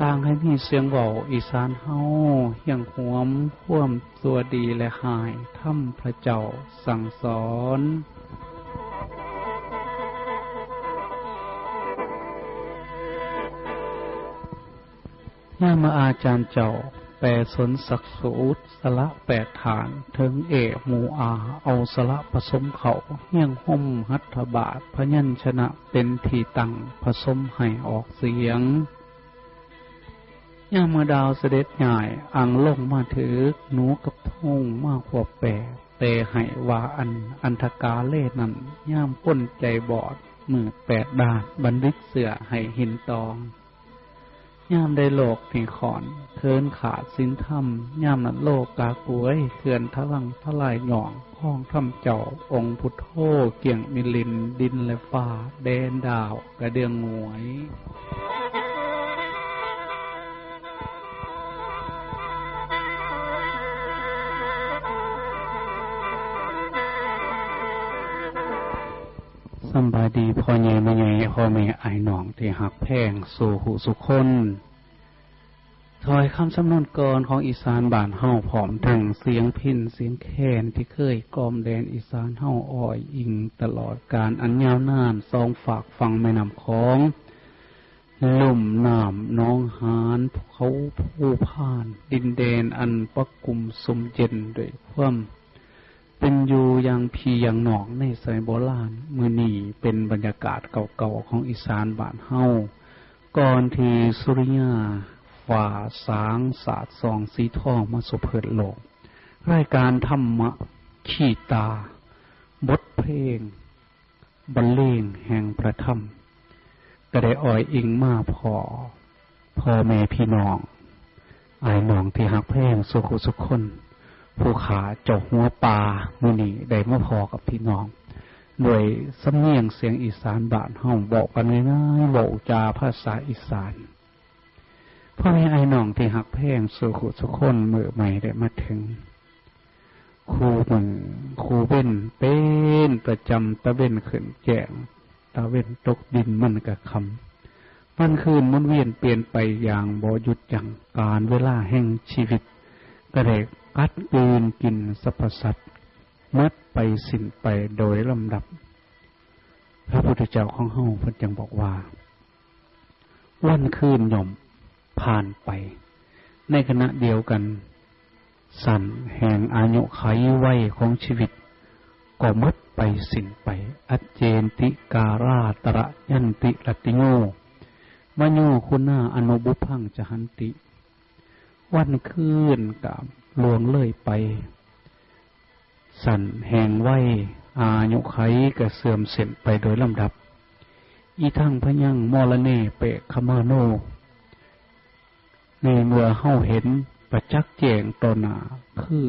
B: ต่างให้มีเสียงเว้าอีสานเฮาเฮียงหวมคว่ำตัวดีและหายถ้ำพระเจ้าสั่งสอน ย่ามาอาจารย์เจ้าแปลสนศักดิ์สูตรสละแปดฐานถึงเอกหมู่อาเอาสละผสมเขาเฮี้ยงห่มหัตถบาทพยัญชนะเป็นที่ตั้งผสมให้ออกเสียงย่ามาดาวเสด็จใหญ่อังลงมาถือหนูกับทุ่งมาขวบแปะเตให้ว่าอันธกาเล่นั้นย่ามก้นใจบอดมือแปดด้านบันทึกเสือให้หินตองย่ามได้โลกที่ขอนเทินขาดสินธรรมย่ามนั้นโลกกากวยเขื่อนทะลังทลายหย่องห้องถ้ำเจ้าองค์พุทโธเกี่ยงมิลินดินและฟ้าแดนดาวกระเดืองงวยสำบายดีพ่อใหญ่แม่ใหญ่พ่อแม่ไอ้หนองที่หักแพงสู่หูสุคนถอยคำสำนวนกรของอีสานบ้านเฮาผอมทั้งเสียงพินเสียงแคนที่เคยกล่อมแดนอีสานเฮาอ้อยอิงตลอดการอันยาวนานซองฝากฟังแม่น้ำของลุ่มน้ำน้องหานภูเขาผู้ผ่านดินแดนอันปักกุมสมเย็นด้วยความเป็นอยู่อย่างพี่อย่างหนองในสมัยโบราณมื้อนี้เป็นบรรยากาศเก่าๆของอีสานบ้านเฮาก่อนที่สุริยาฝ่าสางสาดส่องสีทองมาสุเพิดโลกรายการธรรมะขี้ตาบทเพลงบรรเลงแห่งพระธรรมก็ได้อ่อยอิงมาพ่อแม่พี่น้องไอ้น้องที่หักแพงสุขุสุขคนผู้ขาเจ้าหัวปลามื้อนี้ได้มาพอกับพี่น้องด้วยสำเนียงเสียงอีสานบ้านเฮาบอกกันง่ายๆเว้าจาภาษาอีสานพ่อแม่ไอ้น้องที่หักแพงสุขุสุขคนมื้อใหม่ได้มาถึงครูเว้นเป็นประจำตะเว้นขึ้นแจ้งตะเว้นตกดินมันก็ค่ำวันคืนหมุนเวียนเปลี่ยนไปอย่างบ่หยุดยั้งการเวลาแห่งชีวิตก็ได้กัดกลืนกินสรรพสัตว์หมดไปสิ้นไปโดยลำดับพระพุทธเจ้าของเฮาเพิ่นจึงบอกว่าวันคืนย่อมผ่านไปในขณะเดียวกันสันแห่งอายุขัยวัยของชีวิตก็หมดไปสิ้นไปอัจเจนติการาตระยันติรติโยมโนคุณาอนุบุพังจหันติวันคืนกับล่วงเลยไปสันแห่งวัยอายุขัยก็เสื่อมเสิ้นไปโดยลำดับอีทั้งพยังมรเนเปะขมาโนในเมื่อเฮาเห็นประจักษ์แจ้งต่อหน้าคือ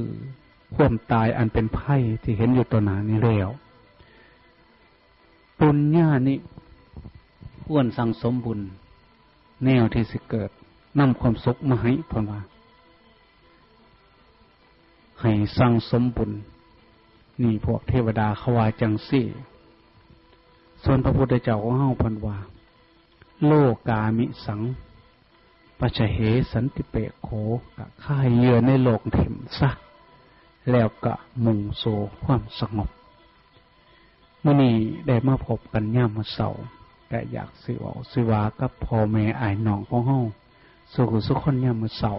B: ความตายอันเป็นไพ่ที่เห็นอยู่ต่อหน้านี้แล้วปุญญานี้ควรสั่งสมบุญแนวที่สิเกิดนำความสุขมาให้เพิ่นว่าให้สั่งสมบุญนี่พวกเทวดาเขาว่าจังซี่ส่วนพระพุทธเจ้าของเฮาเพิ่นว่าโลกามิสังปัจฉเหสันติเปโขกะฆ่าเหยื่อในโลกถิ่มซะแล้วก็มุ่งสู่ความสงบมื้อนี้ได้มาพบกันยามมื้อเช้าก็อยากสิเว้าสิว่ากับพ่อแม่อ้ายน้องของเฮาสุขคนยามมื้อเช้า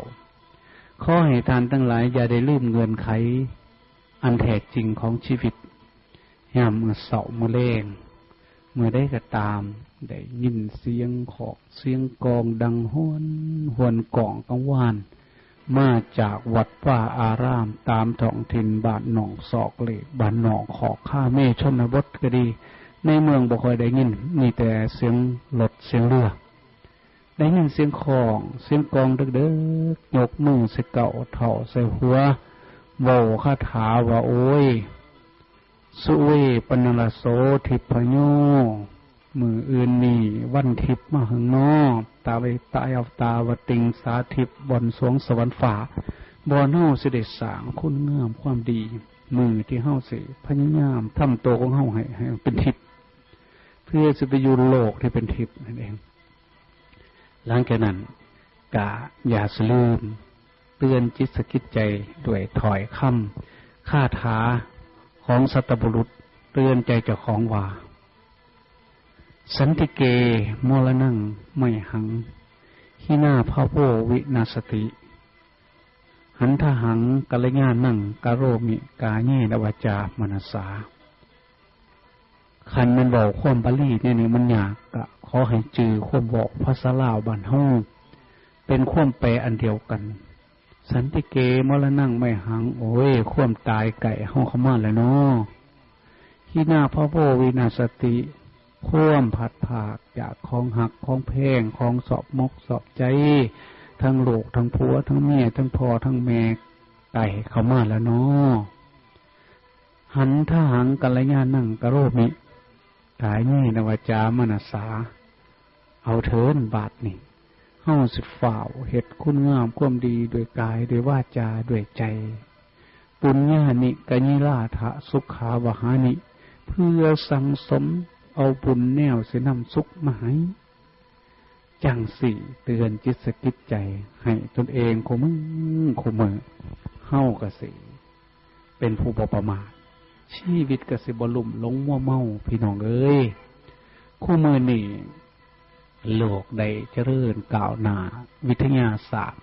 B: ขอให้ท่านทั้งหลายอย่าได้ลืมเงื่อนไขอันแท้จริงของชีวิตยามมื้อเช้ามื้อแลงเมื่อได้ก็ตามได้ยินเสียงขอกเสียงกองดังห้วนกองกังวานมาจากวัดป่าอารามตามท้องถิ่นบ้านหนองศอกเหล็กบ้านหนองขอกข้าเมชนบทก็ดีในเมืองบ่ค่อยได้ยินมีแต่เสียงรถเสียงเรือได้ยินเสียงของเสียงกองเด็กๆยกมือใส่เก่าเถ่าใส่หัวโวคาถาว่าโอ้ยสุเวปนลโสทิพโยมืออื่นนี่วันทิพมาหึงนอตาไปตาเอาตาวติงสาทิพบนสวงสวรรค์ฝ่าบอนเฮาสิได้สร้างคุณงามความดีมือที่เฮาสิพยายามทำตัวของเฮาให้เป็นทิพเพื่อจะไปอยู่โลกที่เป็นทิพนั่นเองหลังจากนั้นกะอย่าลืมเตือนจิตสกิจใจด้วยถอยคำคาถาของสัตบุรุษเตือนใจเจ้าของว่าสันติเกมรณังไม่หัง หินาภาโววินาสติหันทหังกัลยาณังกโรมิกาเยนวจามนัสสาคันมันบอกความบาลีนี่มันยากก็ขอให้จือความบอกภาษาลาวบ้านเฮาเป็นความแปลอันเดียวกันสันติเกมรณังไม่หังโอ้ยความตายไก่เฮาเข้ามาแล้วเนาะหินาภาโววินาสติความผัดผากจากของหักของแพงของสอบมกสอบใจทั้งลูกทั้งผัวทั้งเมียทั้งพ่อทั้งแม่ไก่เข้ามาแล้วเนาะหันทหังกัลยาณังกโรมิกายนี่นวจามนัสสาเอาเถินบาทนี่เฮาสิฝ่าวเฮ็ดคุณงามความดีด้วยกายด้วยวาจาด้วยใจปุญญานิกญิลาภะสุขาวหานิเพื่อสังสมเอาบุญแนวสินำสุขมาให้จังสี่เตือนจิตสกิจใจให้ตนเองคมือเฮากะสิเป็นผู้บ่ประมาทชีวิตกะสิบ่ลุ่มหลงมัวเมาพี่น้องเอ้ยคู่มือนี่โลกได้เจริญก้าวหน้าวิทยาศาสตร์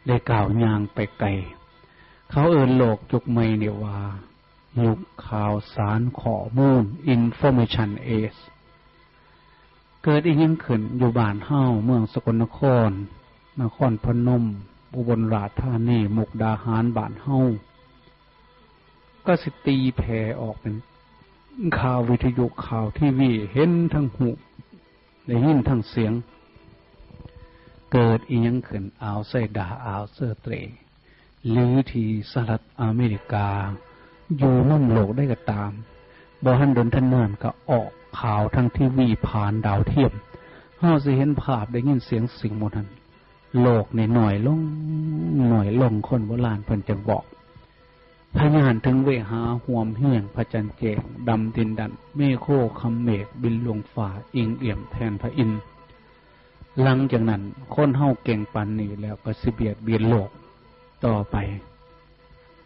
B: ได้ก้าวย่างไปไกลเขาเอิ้นโลกยุคใหม่เนี่ยว่ายุคข่าวสารข้อมูล Information Age เกิดอีกยังขึ้นอยู่บ้านเฮาเมืองสกลนครนครพนมอุบลราชธานีมุกดาหารบ้านเฮาก็สิตีแผ่ออกเป็นข่าววิทยุข่าวทีวีเห็นทั้งหูได้ยินทั้งเสียงเกิดอีกยังขึ้นอัลไซดาอัลเซอร์เตรหรือที่สหรัฐอเมริกาอยู่มั่นโลกได้ก็ตามบ่ทันดนทันนานก็ออกข่าวทางทีวีผ่านดาวเทียมเฮาสิเห็นภาพได้ยินเสียงสิ่งหมดนั้นโลกนี่หน่อยลงคนโบราณเพิ่นจะบอกพญานถึงเวหาห่วมเฮียงพระจันทร์แจงดำดินดันเมฆโคคำเมฆบินลงฟ้าอิงเอี่ยมแทนพระอินทร์หลังจากนั้นคนเฮาเก่งปานนี้แล้วก็สิเบียดเบียนโลกต่อไป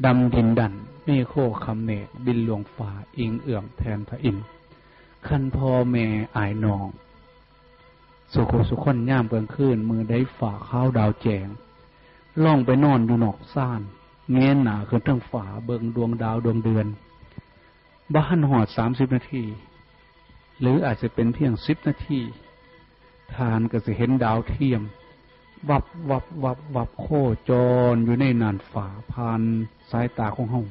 B: ดำดินดันเมฆโคคำเมฆบินลงฟ้าอิงเอี่ยมแทนพระอินทร์คันพ่อแม่อายน้องสุคนย่ามกลางคืนมือได้ฝ่าข้าวดาวแจงล่องไปนอนอยู่นอกซ่านเงี้ยหนาขึ้นทั้งฝาเบิงดวงดาวดวงเดือนบ้านหอด30 นาทีหรืออาจจะเป็นเพียง10 นาทีทานก็จะเห็นดาวเทียมวับโคจรอยู่ในน่านฝาผ่านสายตาของเฮา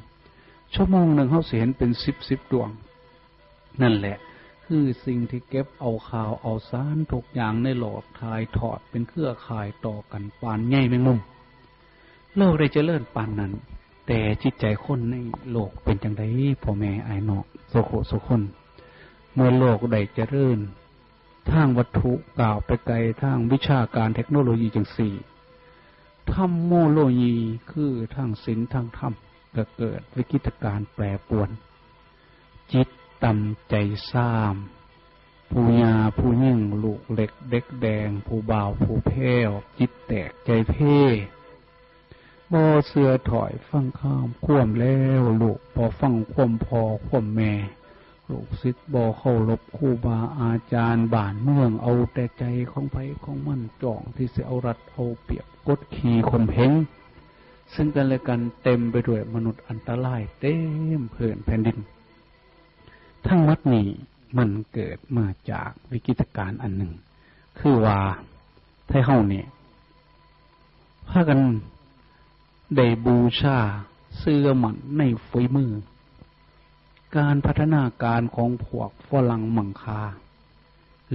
B: ชั่วโมงหนึ่งเฮาสิเห็นเป็น10 ดวงนั่นแหละคือสิ่งที่เก็บเอาข่าวเอาสารทุกอย่างในหลอดทายทอดเป็นเครือข่ายต่อกันปานใหญ่แมงมุมโลกได้เจริญปานนั้นแต่จิตใจคนในโลกเป็นจังไดพ่อแม่อายน้องสุคนเมื่อโลกได้เจริญทางวัตถุกล่าวไปไกลทางวิชาการเทคโนโลยีจังสี่ธรรมโมโลยีคือทางศีลทางธรรมก็เกิดวิกฤตการณ์แปรปรวนจิตต่ำใจซ้ำผู้ยาผู้ยิ่งลูกเล็กเด็กแดงผู้บ่าวผู้แพ้วจิตแตกใจเพ่บ่เสือถอยฟังข้ามคว่ำแล้วลูกบ่ฟังคว่ำพอคว่ำแม่ลูกศิษย์บ่เข้ารบครูบาอาจารย์บ้านเมืองเอาแต่ใจของไผของมันจ่องที่สิเอารัดเอาเปรียบกดขี่ข่มเหงซึ่งกันและกันเต็มไปด้วยมนุษย์อันตรายเต็มพื้นแผ่นดินทั้งหมดนี้มันเกิดมาจากวิกฤตการณ์อันหนึ่งคือว่าไทเฮาเนี่ยพากันได้บูชาเชื่อมั่นในฝีมือการพัฒนาการของพวกฝรั่งมังคา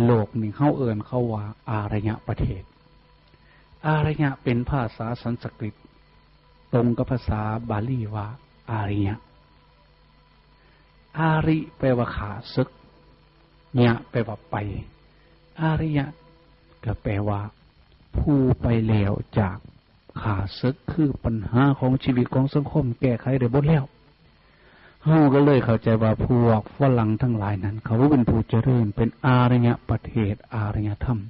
B: โลกนี่เฮาเอิ้นเขาว่าอารยประเทศอารยะเป็นภาษาสันสกฤตตรงกับภาษาบาลีว่าอารยะอาริแปลว่าขาศึกญะแปลว่าไปอารยะก็แปลว่าผู้ไปแล้วจากขาศึกคือปัญหาของชีวิตของสังคมแก้ไขได้หมดแล้วเฮาก็เลยเข้าใจว่าพวกฝรั่งทั้งหลายนั้นเขาเป็นผู้เจริญเป็นอารยประเทศอารยธรรม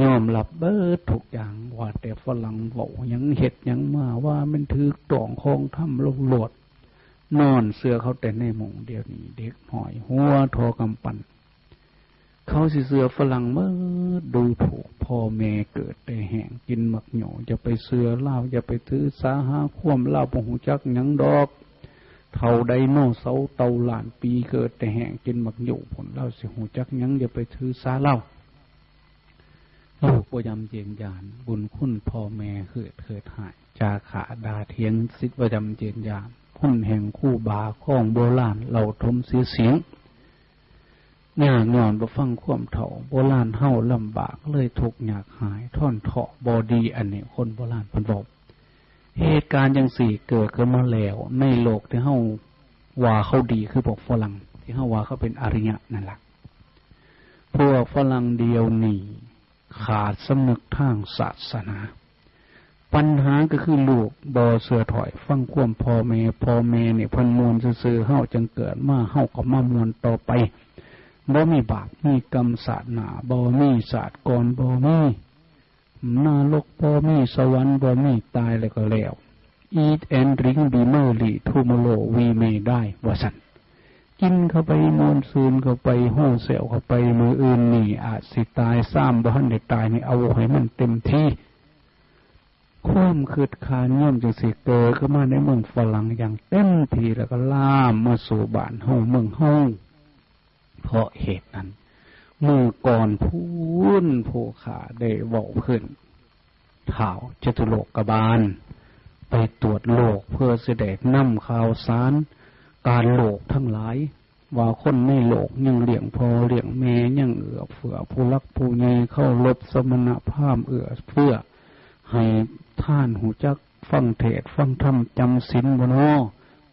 B: ยอมรับเบิดทุกอย่างว่าแต่ฝรั่งเว้าหยังเฮ็ดหยังมาว่ามันถูกต้องของธรรมโลดนอนเสื้อเขาแต่ในหมู่เดียวนี้เด็กหอยหัวทอกำปั้น เขาสิเสือฝรั่งเมื่อดูถูกพ่อแม่เกิดแต่แห่งกินหมักหน่ออย่าไปเสือเล่าอย่าไปถือสาหาคว่ำเล่าบ่หูจักหยังดอกเท่าใดโน่เสาเตาล้านปีเกิดแต่แห่งกินหมักหน่อผลเล่าสิหูจักหยังอย่าไปถือสาเล่าลูกบ่ยำเจียนยานบุญคุณพ่อแม่เกิดหายจาขาดาเทียงสิทธิ์บ่ยำเจียนยานพุ่นแห่งคู่บาข้องโบราณเหล่าทมเสียงยากงอนบ่ฟังความเถ่าโบราณเฮาลำบากเลยทุกข์ยากหายท่อนเถาะบอดีอันนี้คนโบราณเพิ่นบอกเหตุการณ์จังสี่เกิดขึ้นมาแล้วในโลกที่เฮาว่าเขาดีคือพวกฝรั่งที่เฮาว่าเขาเป็นอริยะนั่นล่ะพวกฝรั่งเดียวนี่ขาดสำนึกทางศาสนาปัญหาก็คือลูกบ่เสือถอยฟังความพ่อแม่เนี่ยเพิ่นมวนซื่อๆเฮาจังเกิดมาเฮาก็มามวนต่อไปบ่มีบาปมีกรรมศาสนาบ่มีศาสตร์ก่อนบ่มีนรกบ่มีสวรรค์บ่มีตายแล้วก็แล้ว Eat and drink be merry tomorrow we may die ว่าซั่นกินเข้าไปนอนซึมเข้าไปโห่เซลเข้าไปมื้ออื่นนี่อาจสิตายซ้ำบ่ทันได้ตายนี่เอาให้มันเต็มที่ความคิดคานย่อมจังสิเกิดขึ้นมาในเมืองฝรั่งอย่างเต็มที่แล้วก็ลามมาสู่บ้านเฮาเมืองเฮาเพราะเหตุนั้นเมื่อก่อนพูนผู้ขาได้เว้าขึ้นข่าวจตุโลกบาลไปตรวจโลกเพื่อสิได้นำข่าวสารการโลกทั้งหลายว่าคนในโลกยังเลี้ยงพ่อเลี้ยงแม่ยังเอื้อเฟื้อผู้รักผู้ใหญ่เข้ารบสมณภาพเอื้อเฟื้อให้ท่านหูจักฟังเทศฟังธรรมจำศีลบ่น้อ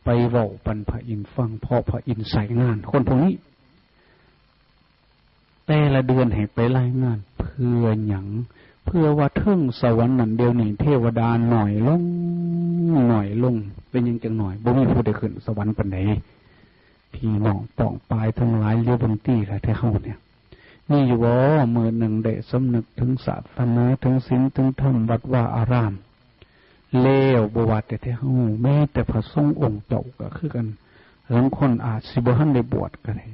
B: ไปเว้าปันพระอินทร์ฟังเพราะพระอินทร์ใส่งานคนพวกนี้แต่ละเดือนให้ไปรายงานเพื่อหยังเพื่อว่าถึงสวรรค์นั่นเดียวนี้เทวดาหน่อยลงเป็นยังจังหน่อยบ่มีผู้ใดขึ้นสวรรค์ปานใดพี่น้องป้องปายทั้งหลายเรียบนตี้ล่ะแท้เฮาเนี่ยนี่อยู่บ่มื้อหนึ่งได้สำนึกถึงศาสนาถึงศีลถึงธรรมวัดว่าอารามเลวบ่ว่าแต่แท้เฮาแม้แต่พระสงฆ์องค์เจ้าก็คือกันบางคนอาจสิบ่ทันได้บวชก็ได้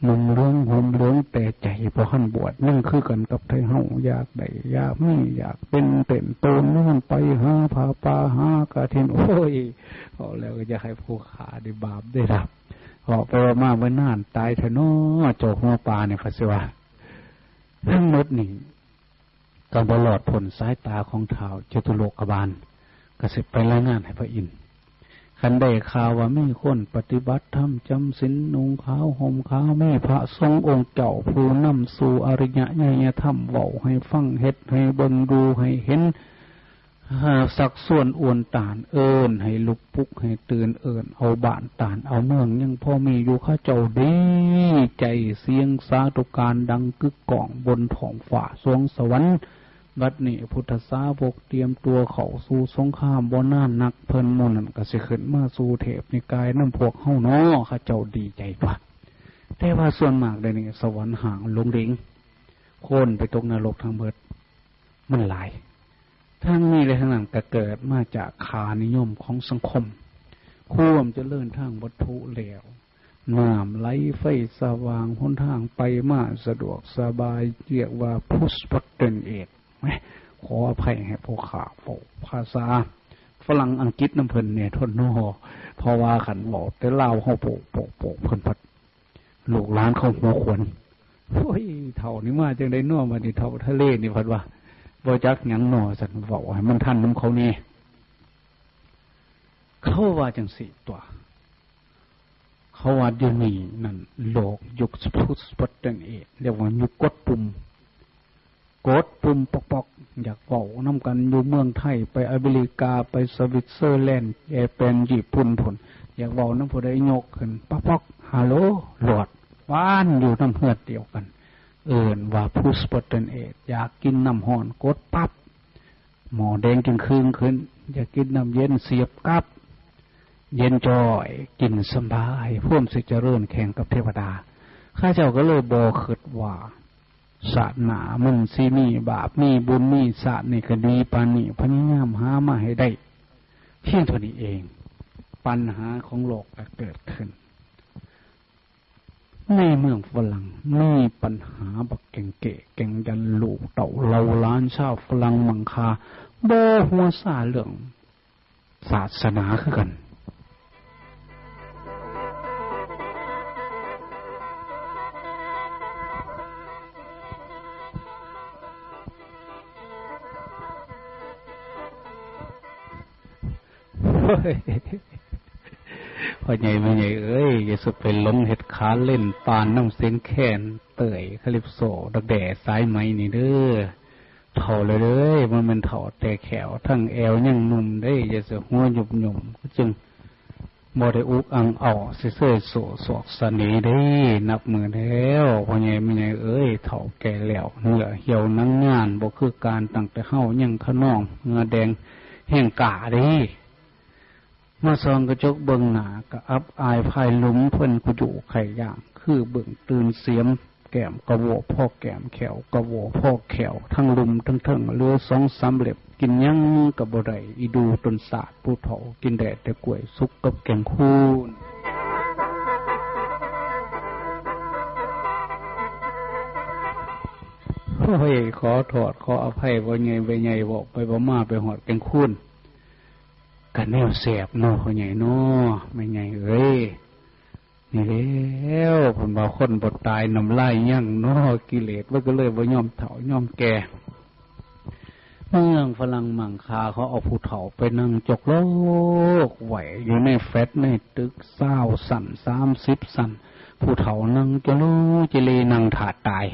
B: นุ่งเรื่องห่มเรื่องแต่ใจบ่ทันบวชนั่นคือกันกับไทเฮาอยากได้อยากมีอยากเป็นเต็มโตนนู่นไปหาผ้าป่าหากฐินโอ้ยพอแล้วก็จะให้ผู้ขาได้บาปได้รับพอไปมาเมื่อนานตายเถอะเนาะโจกหัวปลาเนี่ยพระสิว่าทั้งหมดนี่ก็บ่หลอดผลสายตาของท้าวจตุโลกบาลก็สิไปรายงานให้พระอินทร์คันได้ข่าวว่ามีคนปฏิบัติธรรมจำศีลนุ่งขาวห่มขาวมีพระทรงองค์เจ้าผู้นำสู่อริยญาณธรรมเว้าให้ฟังเฮ็ดให้เบิ่งดูให้เห็นสักส่วนอวนตานเอิ้นให้ลุกปุกให้ตื่นเอิ้นเอาบ้านตานเอาเมืองยังพอมีอยู่ข้าเจ้าดีใจเสียงสาธุการดังกึกก้องบนท้องฟ้าสวงสวรรค์บัดนี้พุทธสาวกเตรียมตัวเข้าสู่สงครามบ่นานนักเพิ่นหมู่นั้นก็สิขึ้นมาสู่เทพนิกายนำพวกเฮาเนาะข้าเจ้าดีใจกว่าแต่ว่าส่วนมากได้นี่สวรรค์ห่างลงดิ่งคนไปตกนรกทั้งเบิดมันหลายทั้งนี้และทั้งนั้นก็เกิดมาจากค่านิยมของสังคมความเจริญทางวัตถุแล้วน้ำไหลไฟสว่างหนทางไปมาสะดวกสบายเรียกว่าพุทธปัตเตนเอตขออภัยให้พวกข่าวภาษาฝรั่งอังกฤษน้ำเพิ่นเนี่ยทนโนเพราะว่าขันบอกแต่เล่าเขาโปกเพิ่นพัดลูกหลานเขาหัวขวนโอ้ยเท่านี้มาจังได้น่อมาดิเท่าทะเลนี่พัดว่าบ่จักหยังหน่อสันเว้าให้มันทันน้ำเขานี่เขาว่าจังสี่ตัวเขาว่าเดี๋ยวนี้นั่นโลกยุคพุทธสปัตเตนเอเรียกว่ายุคกดปุ่มปอกอยากเว้าน้ำกันอยู่เมืองไทยไปอเมริกาไปสวิตเซอร์แลนด์เป็นญี่ปุ่นผลอยากเว้าน้ำผู้ใดยกขึ้นปอกฮัลโหลหลอดว่านอยู่น้ำเฮือดเดียวกันเอิ้นว่าพุทธสปัตเตนเออยากกินน้ำห้อนกดปั๊บหม้อแดงกินครึ่งขึ้นอยากกินน้ำเย็นเสียบกับเย็นจอยกินสบายพ่วมสิเจริญแข่งกับเทวดาข้าเจ้าก็เลยบ่คิดว่าศาสนามันสิมีบาปมีบุญมีศาสตร์นี่ก็ดีปานนี้พยายามหามาให้ได้เพียงเท่านี้เองปัญหาของโลกก็เกิดขึ้น ในเมืองฝรั่งมีปัญหาบักเก่งเก๋เก่งยันลูกเต่าเราล้านชาวฝรั่งมังคาบ่หัวซาเรื่องศาสนาคือกันพ่อใหญ่แม่ใหญ่เอ้ยอย่าสุดไปล้มเห็ดขาเล่นปานน้ำเส้นแค้นเตยคาลิปโซดักแด่สายไหมนี่เด้อเถ่าเลยมันเป็นเถ่าแต่แขวทั้งแอวยังหนุ่มได้อย่าเสือหัวหยุบหยุ่มก็จึงบ่ได้อุกอังเอาเสื่อโสสอกสนีได้นับมือแล้วพ่อใหญ่แม่ใหญ่เอ้ยเถ่าแก่แล้วเหงื่อเหี่ยวนั่งงานบ่คือการตั้งแต่เฮายังขนองเหงื่อแดงแห้งกะได้มาซองกระจกเบิ่งหน้ากะอับอายภายหลุมเพิ่นกุอยู่ไข่ย่างคือเบิ่งตื่นเสียมแก้มกระโวพ่อแก้มแขวกระโวพ่อแขวทั้งลุมทั้งเถิงเรือ2-3เล็บกินยังกับบ่ได้อีดูตนศาสตร์ผู้เฒ่ากินแดดแต่กล้วยสุกกับแกงคูนโอ้ยขอโทษขออภัยว่าไงไปไงบอกไปบ่มาไปหอดแกงคูนกันแนวแสบเนาะเขาใหญ่เนาะไม่ไงเอ้ยนี่แล้วผมว่าคนบดตายน้ำลายยั่งเนาะกิเลสว่าก็เลยว่ายอมเฒ่ายอมแก่เมืองฝรั่งมังคาเขาเอาผู้เฒ่าไปนั่งจกโลกไหวอยู่ในแฟตในตึก20 สั่น30 สั่นผู้เฒ่านั่งจะลูจะเลนั่งถาดตาย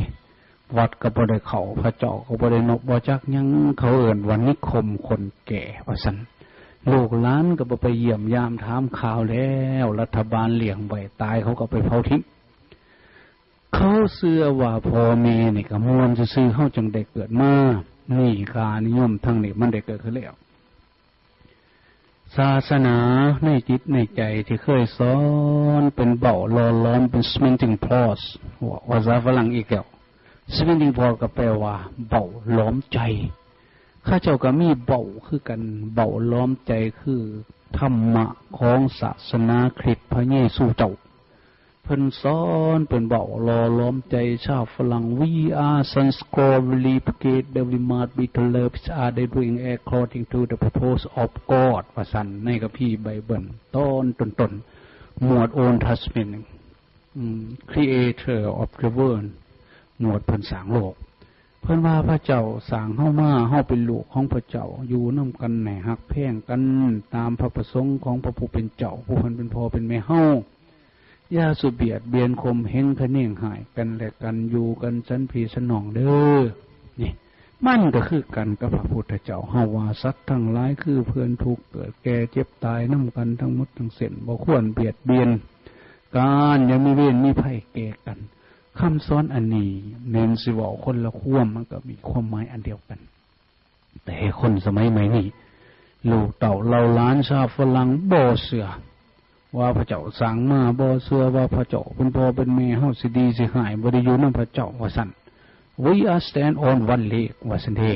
B: วัดก็บ่ได้เข้าพระเจ้าก็บ่ได้นกบ่จักยังเขาเอิ้นวันนิคมคนแก่ว่าซั่นลูกหลานก็บ่ไปเยี่ยมยามถามข่าวแล้วรัฐบาลเลี้ยงไว้ตายเขาก็ไปเผาทิ้งเขาเชื่อว่าพ่อแม่นี่ก็ม่วนซื่อๆเฮาจังได้เกิดมานี่ค่านิยมทั้งนี้มันได้เกิดขึ้นแล้วศาสนาในจิตในใจที่เคยสอนเป็นเบาหล่อล้อมเป็น cementing force ภาษาฝรั่งอีกแล้ว cementing force ก็แปลว่าเบาล้อมใจข้าเจ้าก็มีเบาคือกันเบาล้อมใจคือธรรมะของศาสนาคริสต์พระเยซูเจ้าเพิ่นสอนเป็นเบาล้อมใจชาวฝรั่ง We are sons God replicate that we must be to love each other doing according to the purpose of God ว่าซั่นในคัมภีร์ไบเบิลต้นหมวด Old Testament Creator of the world หมวดเพิ่นสร้างโลกเพิ่นว่าพระเจ้าสร้างเฮามาเฮาเป็นลูกของพระเจ้าอยู่นำกันให้ฮักแพงกันตามพระประสงค์ของพระผู้เป็นเจ้าผู้เพิ่นเป็นพ่อเป็นแม่เฮาอย่าสุเบียดเบียนข่มเหงคะเนงหายกันและกันอยู่กันสันพี่สนองเด้อนี่มันก็คือกันกับพระพุทธเจ้าเฮาว่าสัตว์ทั้งหลายคือเพื่อนทุกข์เกิดแก่เจ็บตายนำกันทั้งหมดทั้งสิ้นบ่ควรเบียดเบียนกันอย่ามีเวรมีภัยแก่กันคำสอนอันนี้เน้นสิว่าคนละความมันก็มีความหมายอันเดียวกันแต่คนสมัยใหม่นี้ลูกเต่าเราล้านชาวฝรั่งบ่เชื่อว่าพระเจ้าสร้างมาบ่เชื่อว่าพระเจ้าเป็นพ่อเป็นแม่เฮาสิดีสิหายบ่ได้อยู่นำพระเจ้าว่าซั่น We are stand on one leg ว่าซั่นเด้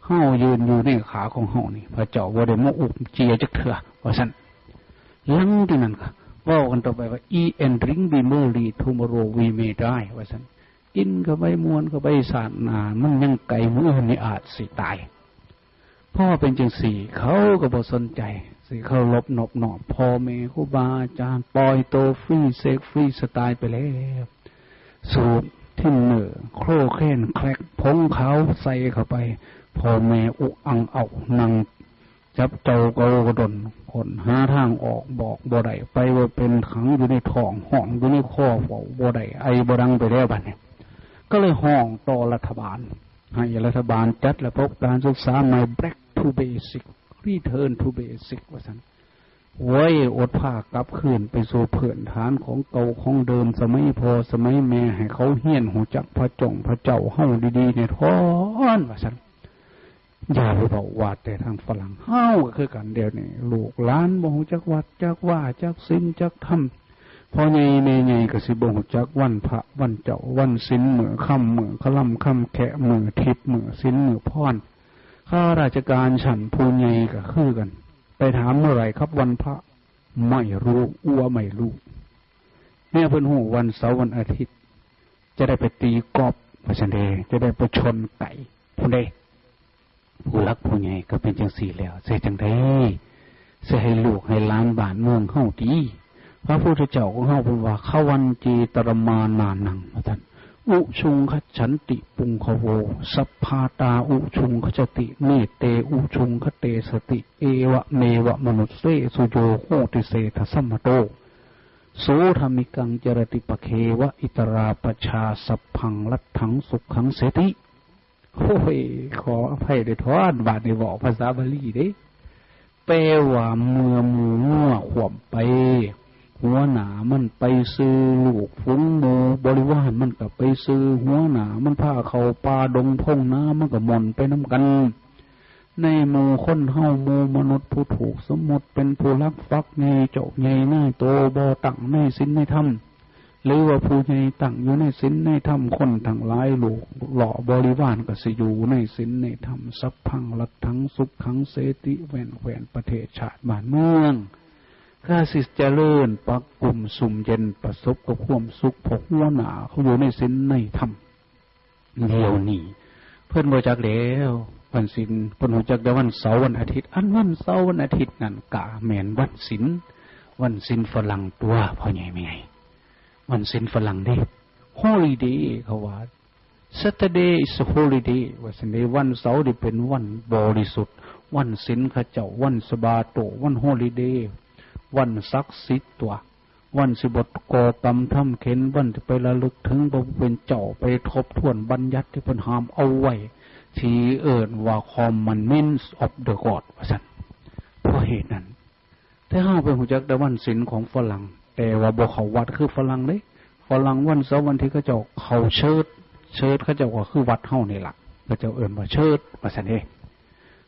B: เฮายืนอยู่ในขาของเฮานี่พระเจ้าบ่ได้มาอุบเจียจักเทื่อว่าซั่นหลังที่นั้นก็ว่ากันต่อไปว่า eat and drink be merry tomorrow we may die ว่าซั่นกินก็ไปม่วนก็ไปสาดหน้ามันยังไกลมื้อนี่อาจสิตายพ่อเป็นจังสี่เขาก็บ่สนใจสิเคารพนอบน้อมพ่อแม่ครูบาอาจารย์ปล่อยโตฟรีเซ็กฟรีสไตล์ไปแล้วสูบที่เนื้อโครเคนแคลกผงขาวใส่เข้าไปพ่อแม่อุอังเอานั่งจับเจ้าเกากระดนคนหาทางออกบอกบ่ได้ไปว่าเป็นขังอยู่ในท้องห้องอยู่ในคอเฝ้าบ่ได้ไอบ่ดังไปแล้วบัดนี้ก็เลยห้องต่อรัฐบาลให้รัฐบาลจัดระบบการศึกษาใหม่ back to basic return to basic ว่าซั่นโว้ยอดผ้ากลับคืนไปสู่พื้นฐานของเก่าของเดิมสมัยพ่อสมัยแม่ให้เขาเฮียนหูจักพระจงพระเจ้าเฮาดีๆในท้อนว่าซั่นอย่าไปบอกว่าแต่ทางฝรั่งเฮาก็คือกันเดียวนี่ลูกหลานบ่ฮู้จักวัดจักว่าจักศีลจักธรรมพ่อใหญ่แม่ใหญ่ก็สิบ่ฮู้จักวันพระวันเจ้าวันศีลมื้อค่ำมื้อคล่ำค่ำแขะมื้อทิพย์มื้อศีลมื้อพรข้าราชการฉันผู้ใหญ่ก็คือกันไปถามเมื่อไหร่ครับวันพระไม่รู้อ้วไม่รู้ เนี่ยเพิ่นฮู้วันเสาร์วันอาทิตย์จะได้ไปตีกอล์ฟว่าซั่นเด้จะได้ไปชนไก่พุ่นเด้ผู้รักผู้ใหญ่ก็เป็นจังซี่แล้วสิจังได๋สิให้ลูกให้หลานบ้านเมืองเฮาดีพระพุทธเจ้าของเฮาเพิ่นว่าขวันจีตรมานานังว่าซั่นอุชุงขฉันติปุงขโวสัพพาตาอุชุงขจติเมเตอุชุงขเตสติเอวะเมวะมนุสเสสุโยโหติเสทสัมมโตโสธรรมิกังจรติปเควะอิตราปชาสัพพังลัทธังสุขังเสติโอ้ยขออภัยด้วยทอดบาดในบอกภาษาบาลีเด้แปลว่าเมื่อหมู่งัวขวมไปหัวหนามันไปซื้อลูกฝูงหมู่บริวารมันก็ไปซื้อหัวหนามันพาเข้าป่าดงพงน้ำมันก็หม่นไปน้ำกันในหมู่คนเฮาหมู่มนุษย์ผู้ถูกสมมติเป็นผู้รักฟักใหญ่เจ้าใหญ่หน้าโตบ่ตั้งในศีลในธรรมหรือว่าผู้ใหญ่ตั้งอยู่ในศีลในธรรมคนทั้งหลายลูกหล่อบริวารก็สิอยู่ในศีลในธรรมสัพพังลัทธังสุขังเสติแว่นประเทศชาติบ้านเมืองข้าสิเจริญปักกลุ่มสุ่มเย็นประสบกับความสุขพกหัวหนาเขาอยู่ในศีลในธรรมเดียวนี้เพิ่นบ่จักแล้ววันศีลเพิ่นรู้จักแต่วันเสาร์วันอาทิตย์อันวันเสาร์วันอาทิตย์นั่นกะแม่นวันศีลวันศีลฝรั่งตัวพ่อใหญ่แม่ใหญ่วันศีลฝรั่งเด้ holiday เขาว่า Saturday is a holiday ว่าซั่นเด้วันเสาร์นี่เป็นวันบริสุทธิ์วันศีลเขาเจ้าวันสบาโตวัน holidayวันศักดิ์สิทธิ์ตัววันสิบทก่อกรรมทำเข็นวันจะไประลึกถึงพระผู้เป็นเจ้าไปทบทวนบัญญัติที่เพิ่นห้ามเอาไว้ที่เอิ้นว่า commandments of the God ว่าซั่นเพราะเหตุนั้นถ้าเฮาไปรู้จักแต่วันศีลของฝรั่งแต่ว่าบ่เข้าวัดคือฝรั่งเด้ฝรั่งวันเสาร์วันที่เขาเจ้าเข้าเชิดเขาเจ้าก็คือวัดเฮานี่ล่ะเขาเจ้าเอิ้นว่าเชิดว่าซั่นเด้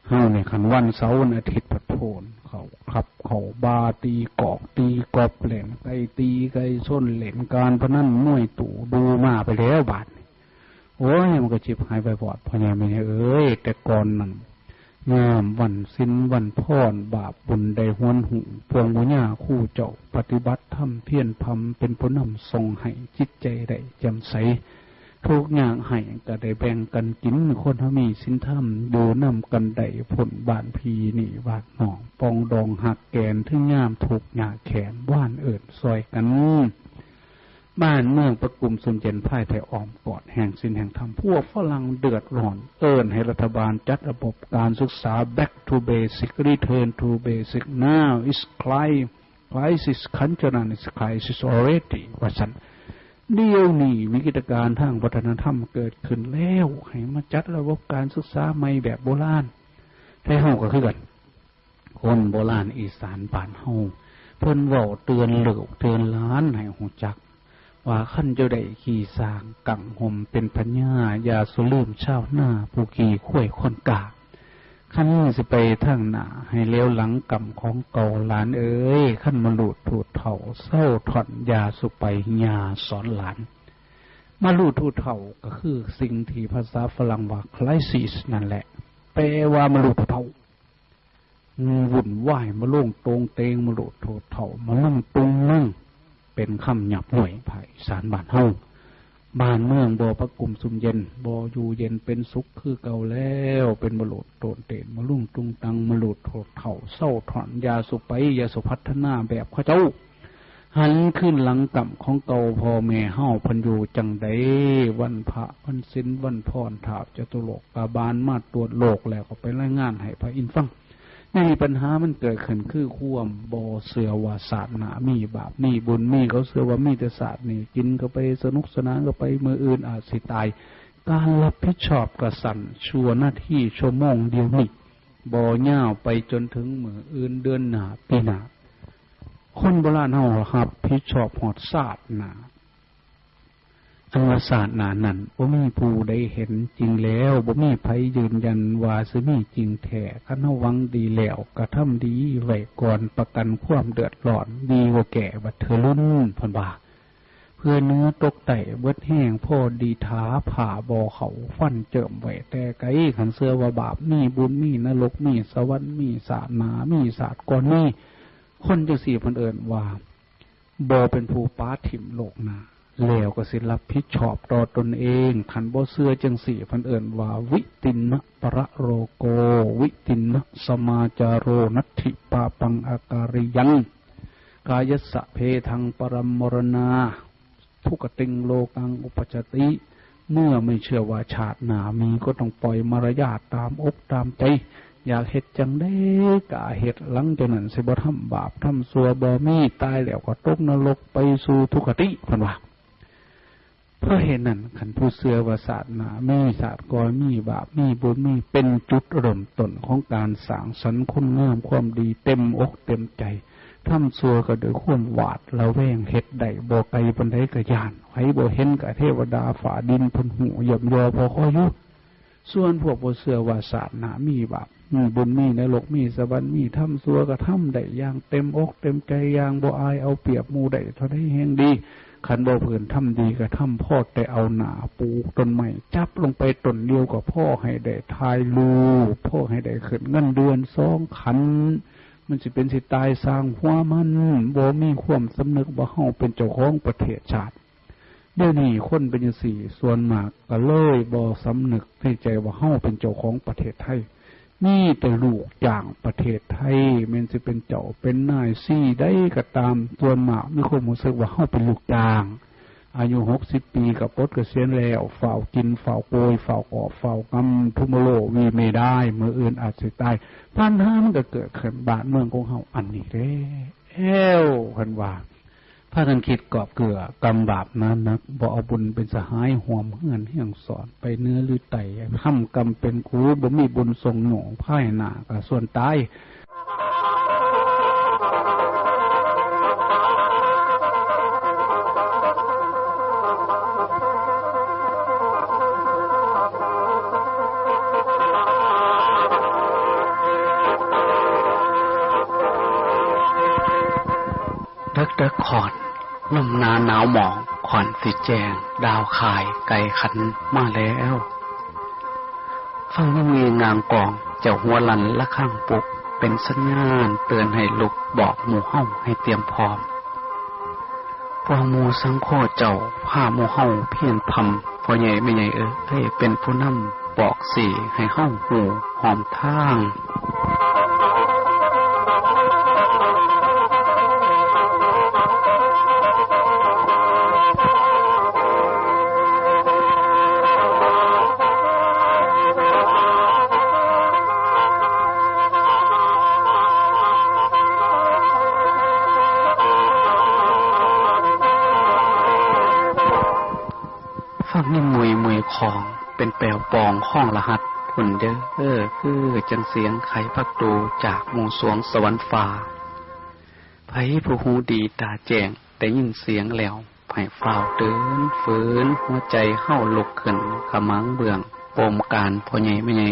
B: เฮานี่คันวันเสาร์วันอาทิตย์พัดโพนเขาขับเขาบาตีกอกตีกอบเล่นไก่ตีไก่ส้นเล่นการพนันมวยตู่ดูมาไปแล้วบาดโอ้ยมันก็จิบหายไปบอดพ่อใหญ่แม่ใหญ่เอ้ยแต่ก่อนนั้นงามวันศีลวันพรบาปบุญได้หวนหูพวงบุญญาคู่เจ้าปฏิบัติธรรมเพียรพำเป็นผู้นำทรงให้จิตใจได้แจ่มใสทุกอย่างให้ก็ได้แบ่งกันกินคนเฮามีศีลธรรมดูนำกันได้ผลบ้านพีนี่วาดหนองปองดองหักแกนถึงยามถูกหยาแขนว่านเอิดซอยกันบ้านเมืองประกุมสุนเจนพ่ายไทยอ้อมกอดแห่งศีลแห่งธรรมพวกฝรั่งเดือดร้อนเอิ้นให้รัฐบาลจัดระบบการศึกษา back to basic return to basic now is crisis consciousness crisis already ว่าซั่นเดี๋ยวนี้วิกฤตการณ์ทางวัฒนธรรมเกิดขึ้นแล้วให้มาจัดระบบการศึกษาใหม่แบบโบราณไทยเฮาก็คือกันคนโบราณอีสานบ้านเฮาเพิ่นเว้าเตือนลูกเตือนหลานให้ฮู้จักว่าคันเจ้าได้ขี่สร้างกังห่มเป็นพญาอย่าสุลืมชาวนาผู้ขี่ข้วยคนกาคันสิไปทางหน้าให้เลี้ยวหลังกรรมของเก่าหลานเอ้ยคันมาลูดถูดเฒ่าเศร้าถอนยาสุไปญาสอนหลานมาลูดถูดเฒ่าก็คือสิ่งที่ภาษาฝรั่งว่า crisis นั่นแหละแปลว่ามาลูดถูดเฒ่าวุ่นวายมาลงตรงเตงมาลูดถูดเฒ่ามานั่งตุงนั่งเป็นคำหยับหน่วยภาคอีสานบ้านเฮาบ้านเมืองบ่ประกุมสุมเย็นบ่อยู่เย็นเป็นสุขคือเก่าแล้วเป็นมโลดโตนเตนมาลุ่งตุงตังมโลดโถดเถ่าเศร้าถอนยาสุไปยาสุพัฒนาแบบข้าเจ้าหันขึ้นหลังกรรมของเก่าพ่อแม่เฮาพันอยู่จังใดวันพระวันศีลวันพรถาบจตุโลกกาบาลมาตรวจโลกแล้วก็ไปรายงานให้พระอินทร์ฟังในปัญหามันเกิดขึ้นคือความบ่เสือว่าศาสนามีบาปมีบุญมีเขาเสือว่ามีแต่ศาสตร์นี่กินก็ไปสนุกสนานก็ไปมืออื่นอาจสิตายการรับผิดชอบกระสันชั่วหน้าที่ชั่วโมงเดียวนี้บ่ย่าวไปจนถึงมืออื่นเดือนหน้าปีหน้าคนโบราณเฮาครับผิดชอบหอดศาสตร์นะอันว่าศาสตร์นั้นบ่มีผู้ใดเห็นจริงแล้วบ่มีไผยืนยันว่าสิมีจริงแท้คันเฮาหวังดีแล้วกระทำดีไว้ก่อนประกันความเดือดร้อนดีกว่าแก่บัดเทอรุ่นเพิ่นว่าเพื่อเนื้อตกไตเบิดแห้งพอดีท้าผ่าบ่เขาฟันเจิมไว้แต่ไกลคันเสื้อว่าบาปมีบุญมีนรกมีสวรรค์มีศาสนามีศาสตร์ก่อนมีคนจังซี่เพิ่นเอิ้นว่า บ่เป็นผู้ป้าถิ่มโลกนาแล้วก็สิรับผิดชอบต่อตนเองขันบ่เชื่อจังสี่เพิ่นเอิ้นว่าวิตินนะปะโรโกวิตินนะสมาจาโรนัตถิปาปังอาการิยังกายสะเพทังปรมมรณาทุกติงโลกังอุปจติเมื่อไม่เชื่อว่าชาติหน้ามีก็ต้องปล่อยมารยาทตามอกตามใจอยากเฮ็ดจังได้กะเฮ็ดหลังจากนั้นสิบ่ทำบาปทำชั่วบ่มีตายแล้วก็ตกนรกไปสู่ทุกขติเพิ่นว่าเพราะเหตุนั้นขันผู้เชื่อว่าศาสนามีศาสตร์ก่อนมีบาปมีบุญมีเป็นจุดเริ่มต้นของการสร้างสรรค์คุณงามความดีเต็มอกเต็มใจทำชั่วก็โดยความหวาดระแวงเฮ็ดได้บ่ไกลปานใดก็ย่านไผบ่เห็นก็เทวดาฝ่าดินเพิ่นหูย่อมยอพอคอยอยู่ส่วนพวกบ่เชื่อว่าศาสนามีบาปมีบุญมีนรกมีสวรรค์มีทำชั่วก็ทำได้อย่างเต็มอกเต็มใจอย่างบ่อายเอาเปรียบหมู่ได้เท่าใดแห่งดีขันบ่เพิ่นทำดีก็ทำพ่อแต่เอาหนาปลูกต้นไม้จับลงไปต้นเดียวก็พ่อให้ได้ทายลูกพ่อให้ได้ขึ้นเงินเดือน2ขันมันสิเป็นสิตายสร้างหัวมันบ่มีความสำนึกว่าเฮาเป็นเจ้าของประเทศชาติเดี๋ยวนี้คนเป็นจังซี่ส่วนมากก็เลยบ่สำนึกในใจว่าเฮาเป็นเจ้าของประเทศไทยนี่แต่ลูกจ้างประเทศไทยแม้นสิเป็นเจ้าเป็นนายซี่ได้ก็ตามส่วนมากมีความรู้สึกว่าเฮาเป็นลูกจ้างอายุ60ปีก็ปลดเกษียณแล้วเฝ้ากินเฝ้าโกยเฝ้ากอบเฝ้ากำทุมโลวีไม่ได้มื้ออื่นอาจสิตายปัญหามันก็เกิดขึ้นบ้านเมืองของเฮาอันนี้เด้เพิ่นว่าพากันคิดกอบเกลือกรรมบาปนั้นนักบ่เอาบุญเป็นสหายห่วมเฮือนเฮียงสอนไปเนื้อหรือไตทำกรรมเป็นครูบ่มีบุญส่งหนูพ่ายหน้าก็ส่วนตายเด็กขอนลมนาหนาวหมองขอนสีแจงดาวข่ายไก่ขันมาแล้วฟังมีงามกองเจ้าหัวลันละข้างปุกเป็นสัญญาณเตือนให้ลุกบอกหมู่เฮาให้เตรียมพร้อมพอหมู่สังโฆเจ้าผ้าหมู่เฮาเพียรพำพอใหญ่ไม่ใหญ่ให้เป็นผู้นำบอกสี่ให้เฮาหูหอมทางของเป็นแปลวปองห้องรหัสหุ่นเด้อคือจังเสียงไขพักตูจากหมู่สวงสวรรค์ฟ้าไผผู้หูดีตาแจ้งแต่ยินเสียงแล้วไผฝ้าวเดินฝืนหัวใจเฮาลุกขึ้นขมังเบื้องปมการพ่อใหญ่แม่ใหญ่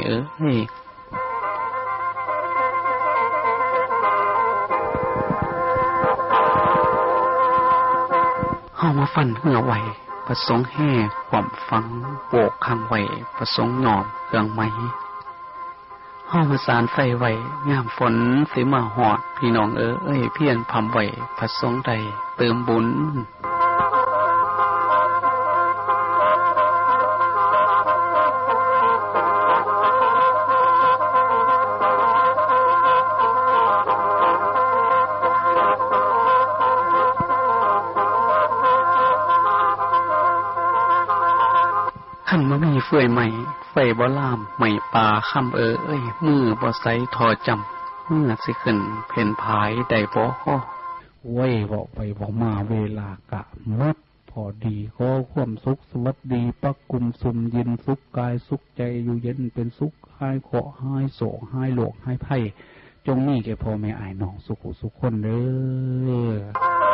B: เฮามาฟันเหือไหวประสงค์แห่ความฟังโบกข้างไว้ประสงค์หนอมเครื่องไม้ห้องสารไฟไว้งามฝนสิมาหอดพี่น้องเพียรพำไว้ประสงค์ใดเติมบุญขันบ่มีเฟื่อยใหม่ไฟบ่ลามไม่ปลาค่ำมือบ่ใสทอจำเมื่อสิขึ้นเพ่นพายได้บ่ไว้บอกไปบอกมาเวลากะมัดพอดีก็ความสุขสวัสดีปักกุมสุมยินสุขกายสุขใจอยู่เย็นเป็นสุขหายเคราะห์หายโศกหายโลกหายภัยจงมีแก่พ่อแม่อ้ายน้องสุขคนเด้อ